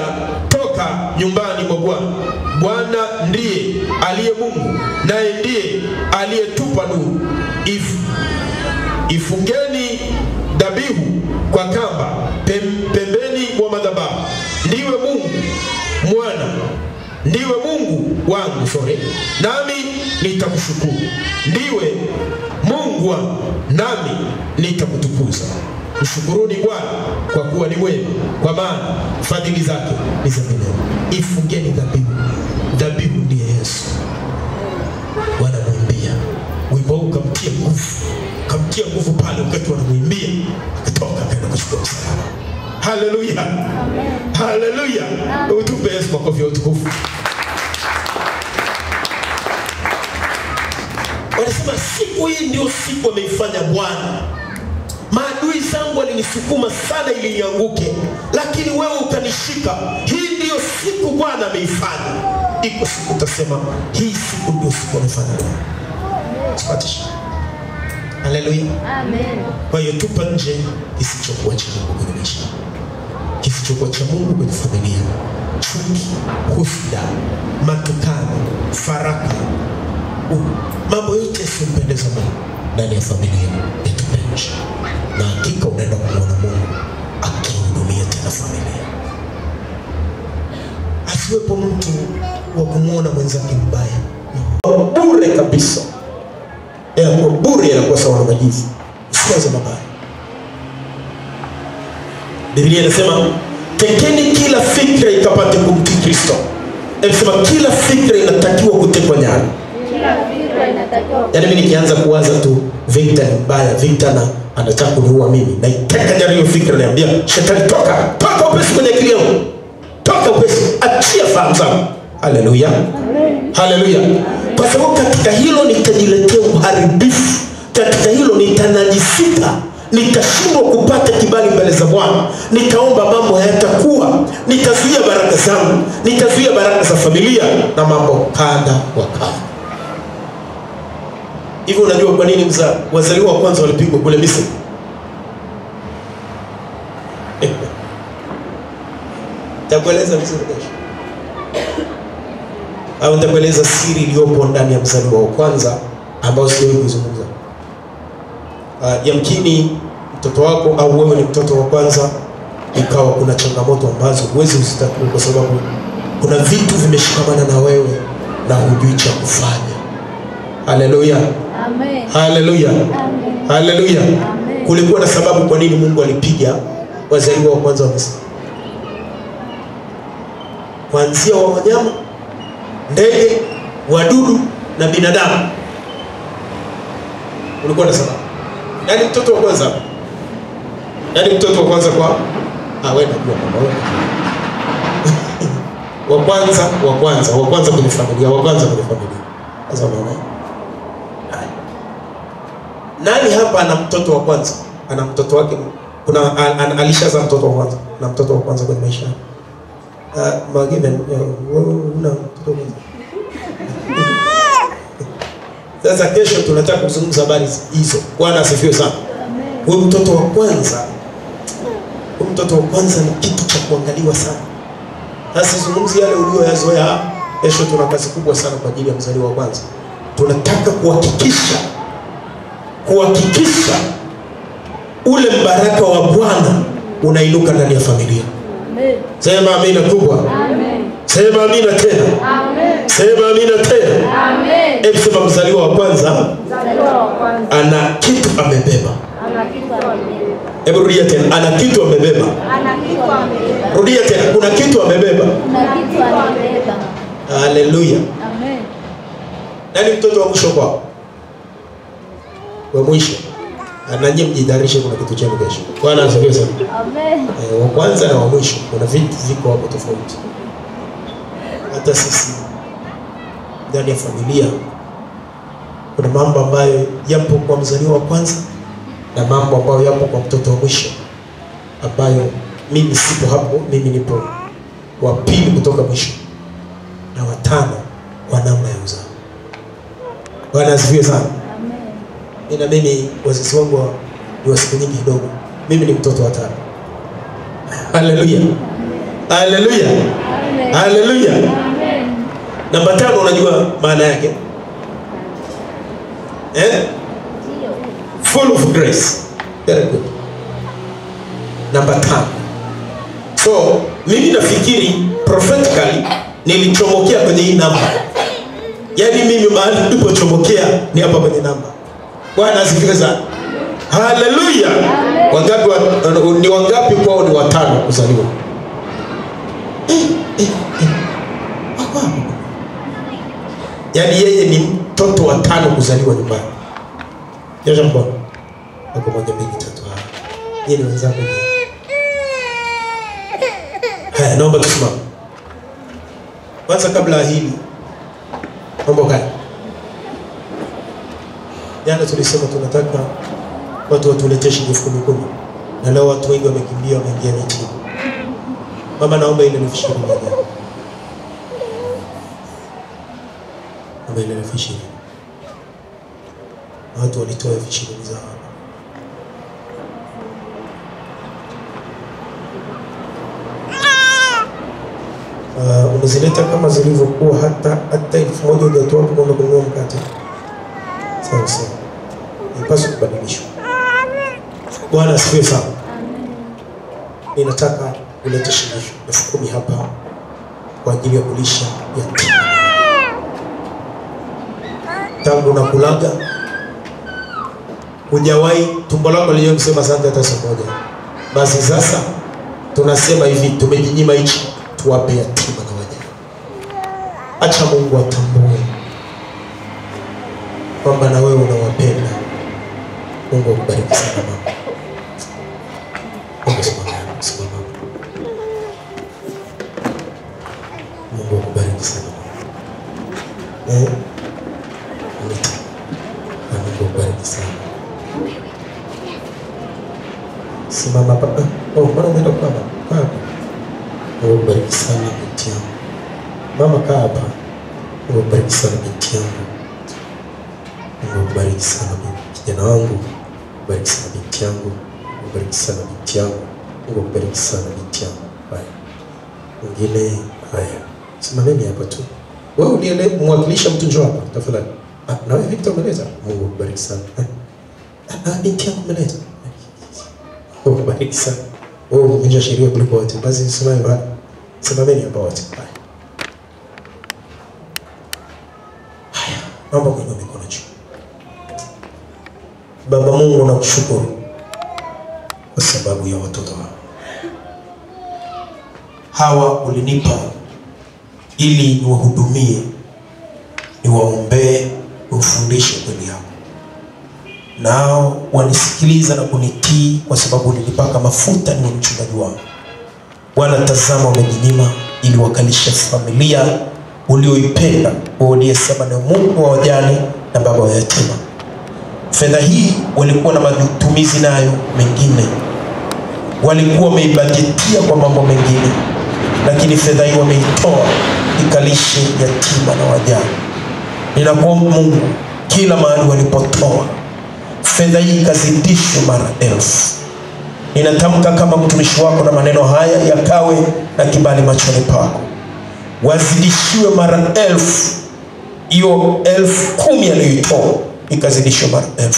toka nyumbani mwa Bwana. Bwana ndiye aliye Mungu, naye ndiye aliyetupa nuru. Ifungeni dhabihu kwa kamba pembeni mwa madhabahu. Ndiwe Mungu mwana, ndiwe Mungu wangu, nami nitakushukuru. Ndiwe Mungu wangu, nami nitakutukuza. Mshukuruni Bwana kwa kuwa ni mwema, kwa maana fadhili zake ni za milele. Ifungeni dhabihu. Dhabihu ndiye Yesu. Wanamwimbia wimbo huu, kamtia nguvu pale wakati wanamwimbia, akatoka akaenda kuchukua msalaba. Haleluya, haleluya. Utupe Yesu makofi ya utukufu. Wanasema siku hii ndio siku ameifanya Bwana. Maadui zangu walinisukuma sana ili nianguke, lakini wewe ukanishika. Hii ndio siku Bwana ameifanya. Iko siku utasema hii siku ndio siku amefanya Bwana. Sipatisha. Haleluya. Amen. Kwa hiyo tupa nje kisichokuwa cha Mungu kwenye maisha, kisichokuwa cha Mungu kwenye familia. Chuki, husda, matukano, faraka, mambo yote yasiyompendeza Mungu ndani ya familia yatupe nje. Na hakika unaenda kumwona Mungu akihudumia tena familia. Asiwepo mtu wa kumwona mwenzake mbaya. Bure kabisa. Kwa bure yanakuwa sawa na majivu. Usiwaze mabaya. Biblia inasema, tekeni kila fikra ikapate kumtii Kristo. Inasema kila fikra inatakiwa kutekwa nyara. Kila fikra inatakiwa. Yaani mimi nikianza kuwaza tu Victor ni mbaya, Victor na anataka kuniua mimi, na iteka nyara hiyo fikra, naambia shetani toka upesi kwenye akili yangu. Toka upesi, achia fahamu zangu. Haleluya. Haleluya. Kwa sababu katika hilo nitajiletea uharibifu. Katika hilo nitanajisika. Nitashindwa kupata kibali mbele za Bwana. Nitaomba mambo hayatakuwa. Nitazuia baraka zangu. Nitazuia baraka za familia na mambo kadha wa kadha. Hivyo unajua kwa nini wazaliwa wa kwanza walipigwa kule Misri? Takueleza vizuri kesho. Au nitakueleza siri iliyopo ndani ya mzaliwa wa kwanza ambao siwezi kuzungumza. Yamkini mtoto wako au wewe ni mtoto wa kwanza, ikawa kuna changamoto ambazo huwezi usitatue kwa sababu kuna vitu vimeshikamana na wewe na hujui cha kufanya. Haleluya. Amen. Haleluya. Amen. Haleluya. Amen. Kulikuwa na sababu kwa nini Mungu alipiga wazaliwa wa kwanza wa Misri. Kuanzia wa wanyama, ndege, wadudu na binadamu. Kulikuwa na sababu. Nani mtoto wa kwanza? Nani mtoto wa kwanza kwa? Wewe ndio mama. wa kwanza kwenye familia, Sasa unaona? Nani hapa ana mtoto wa kwanza? Ana mtoto wake. Kuna alishazaa mtoto wa kwanza. Na mtoto wa kwanza kwenye maisha. Magiven, una mtoto wa kwanza. Sasa kesho tunataka kuzungumza habari hizo. Bwana asifiwe sana. Huyu mtoto wa kwanza mtoto wa kwanza ni kitu cha kuangaliwa sana. Asizungumzi yale ulioyazoea. Kesho tuna kazi kubwa sana kwa ajili ya mzaliwa wa kwanza. Tunataka kuhakikisha ule mbaraka wa Bwana unainuka ndani ya familia. Amen. Sema amina kubwa. Amen. Sema amina tena. Amen. Sema amina tena. Amen. Hebu sema mzaliwa wa kwanza. Ana kitu amebeba. Hebu rudia tena. Ana kitu amebeba. Rudia tena. Kuna kitu amebeba. Haleluya. Amen. Nani mtoto wa mwisho kwao? Wa mwisho. Ananye mjidarishe kuna kitu chenu kesho. Bwana asifiwe sana. Amen. Wa kwanza na wa mwisho kuna vitu viko hapo tofauti. Hata sisi ndani ya familia kuna mambo ambayo yapo kwa mzaliwa wa kwanza na mambo ambayo yapo kwa mtoto wa mwisho, ambayo mimi sipo hapo. Mimi nipo wa pili kutoka mwisho na watano kwa namna ya uzao. Bwana asifiwe sana. Amen. Mimi wazazi wangu ni wa siku nyingi kidogo. Mimi ni mtoto wa tano. Haleluya. Haleluya. Haleluya. Namba 5 unajua maana yake? Full of grace. Very good. Namba 5. So, mimi nafikiri prophetically nilichomokea kwenye hii namba. Yaani mimi mahali nilipochomokea ni hapa kwenye namba. Bwana asifiwe sana. Haleluya. Wangapi ni wangapi kwao ni watano kuzaliwa? Yaani yeye ni mtoto wa tano kuzaliwa nyumbani. Nyosha mkono. Hapo 1 2 3 hapa. Yeye ni wenzangu. Haya, naomba tusimame. Kwanza kabla hili. Naomba kae. Jana tulisema tunataka watu watuletee shilingi 10,000. Na leo watu wengi wamekimbia wameingia mitini. Mama naomba ile 20,000. Naomba ile 20,000. Watu walitoa 20,000 zao. Unazileta kama zilivyokuwa, hata 1,000 hujatoa hapo kwenda kununua mkate. Sawa sawa. Ipaswa kubadilishwa. Bwana asifiwe sana. Ninataka ulete shilingi 10,000 hapa kwa ajili ya kulisha yatima. Tangu na kulaga hujawahi tumbo lako leo kusema asante hata siku moja. Basi sasa tunasema hivi, tumejinyima hichi tuwape yatima na wajane. Acha Mungu atambue kwamba na wewe unawapenda. Mungu akubariki sana mama. Simama. Mungu akubariki sana. Mungu akubariki sana. Simama hapa. Mbona umeenda kwa baba? Kaa. Mungu akubariki sana binti yangu. Mama kaa hapa. Mungu akubariki sana binti yangu. Mungu akubariki sana kijana wangu. Bariki sana binti yangu. Bariki sana binti yangu. Mungu akubariki sana binti yangu. Haya. Mwingine haya. Simameni hapa tu. Wewe uliele mwakilisha mtu njoo hapa tafadhali. Na wewe Victor umeleta. Mungu akubariki sana. Binti yangu umeleta. Mungu akubariki sana. Wewe umevunja sheria kuliko wote. Basi simameni hapa. Simameni hapa wote. Haya. Haya. Naomba kuinua mikono juu. Baba Mungu nakushukuru kwa sababu ya watoto hawa ulinipa ili niwahudumie, niwaombee, ufundishe kweli yako. Nao wanisikiliza na kunitii kwa sababu nilipaka mafuta ni mchungaji wao. Bwana tazama wamejinyima ili wakalisha familia ulioipenda, uliyesema ni Mungu wa wajane na baba wa yatima. Fedha hii walikuwa na matumizi nayo mengine. Walikuwa wameibajetia kwa mambo mengine. Lakini fedha hii wameitoa ikalishe yatima na wajane. Ninakuomba Mungu, kila mahali walipotoa fedha hii ikazidishwe mara 1000. Ninatamka kama mtumishi wako na maneno haya yakawe na kibali machoni pako. Wazidishiwe mara 1000. Hiyo 10,000 aliyoitoa ikazidishwe mara 1000.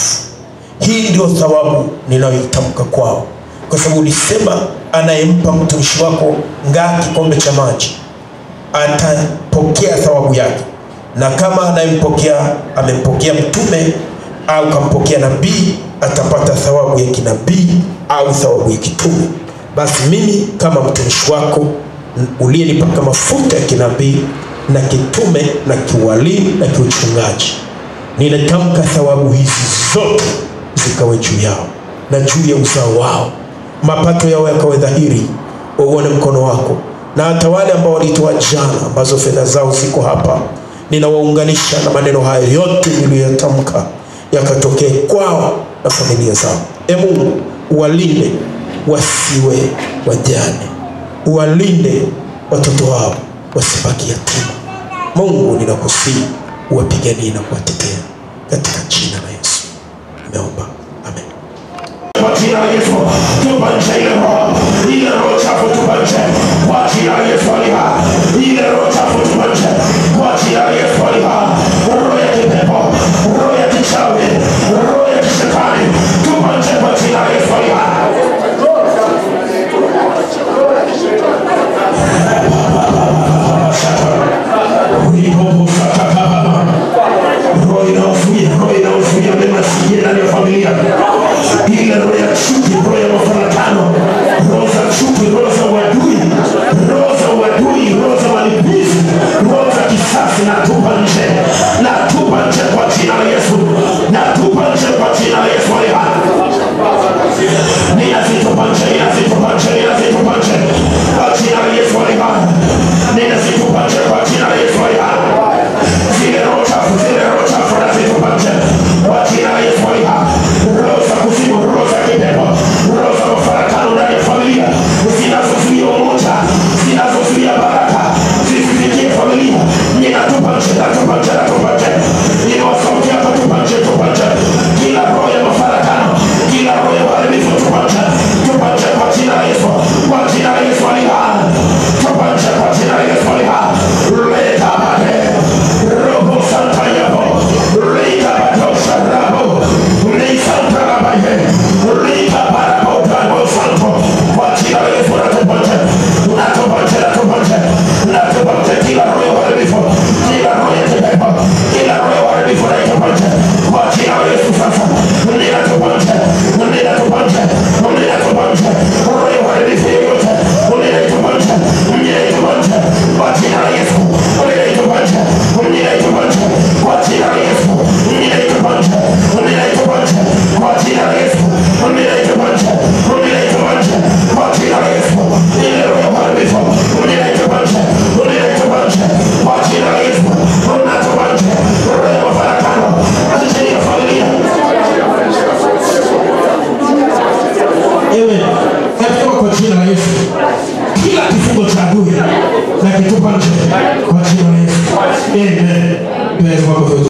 Hii ndio thawabu ninayoitamka kwao. Kwa sababu ulisema anayempa mtumishi wako ngaa kikombe cha maji atapokea thawabu yake. Na kama anayempokea amempokea mtume au kampokea nabii, atapata thawabu ya kinabii au thawabu ya kitume. Basi mimi kama mtumishi wako uliyenipaka mafuta ya kinabii na kitume na kiwalimu na kiuchungaji, ninatamka thawabu hizi zote zikawe juu yao na juu ya uzao wao. Mapato yao yakawe dhahiri, uone mkono wako. Na hata wale ambao walitoa jana, ambazo fedha zao ziko hapa, ninawaunganisha na maneno haya yote niliyotamka yakatokee kwao na familia zao. Mungu, uwalinde wasiwe wajane, uwalinde watoto wao wasibaki yatima. Mungu, ninakusihi uwapiganie na kuwatetea katika jina la Yesu nimeomba, amen. Kwa jina la Yesu, tubanje ile roho chafu, tubanje kwa jina la Yesu aliha, ile roho chafu tubanje kwa jina la Yesu aliha, roho ya kipepo, roho ya kichawi, roho ya kishetani, tubanje kwa jina la Yesu aliha. Roho inaozuia mema siye ndani ya familia, ile roho ya chuki, roho ya mafarakano, roho za chuki, roho za uadui, roho za uadui, roho za malipizi, roho za kisasi, na tupa nje, na tupa nje kwa jina la Yesu, na tupa nje kwa jina la Yesu aliha. Ninazitupa nje, ninazitupa nje, ninazitupa nje kwa jina la Yesu aliha. Ninazitupa nje kwa jina la Yesu aliha. Zile roho chafu, zile roho chafu nazitupa nje kwa jina la Yesu aliha. Roho za kuzimu, roho za kipepo, roho za mafarakano ndani ya familia, zinazozuia umoja, zinazozuia baraka zisifikie familia, ninatupa nje, natupa nje, natupa nje. Ninawasauti hapa, tupa nje, tupa nje. Kila roho ya mafarakano, kila roho ya uharibifu, tupa nje, tupa nje kwa jina la Yesu, kwa jina la Yesu aliha. Tupa nje kwa jina la Yesu aliha. Leta bade roho santa yabo, leta badosha rabo, leta santa rabaye, leta barabo dano santo kwa jina la Yesu. Natupa nje, natupa nje, natupa nje, natupa nje kila roho ya uharibifu, kila roho ya kipepo, kila roho ya uharibifu, natupa nje kwa jina la Yesu. Sasa ninatupa nje, ninatupa nje, ninatupa nje roho ya uharibifu yoyote, ninatupa nje, ninatupa nje kwa jina la Yesu, ninatupa nje, ninatupa nje kwa jina la Yesu, ninatupa nje, ninatupa nje kwa jina la Yesu, ninatupa nje, ninatupa nje kwa jina la Yesu. Ile roho ya uharibifu, ninatupa nje, ninatupa nje kwa jina la Yesu, ninatupa nje roho ya mafarakano ndani ya familia. Amen. Katika kwa jina la Yesu, kila kifungo cha adui na kitupa nje kwa jina la Yesu. Amen.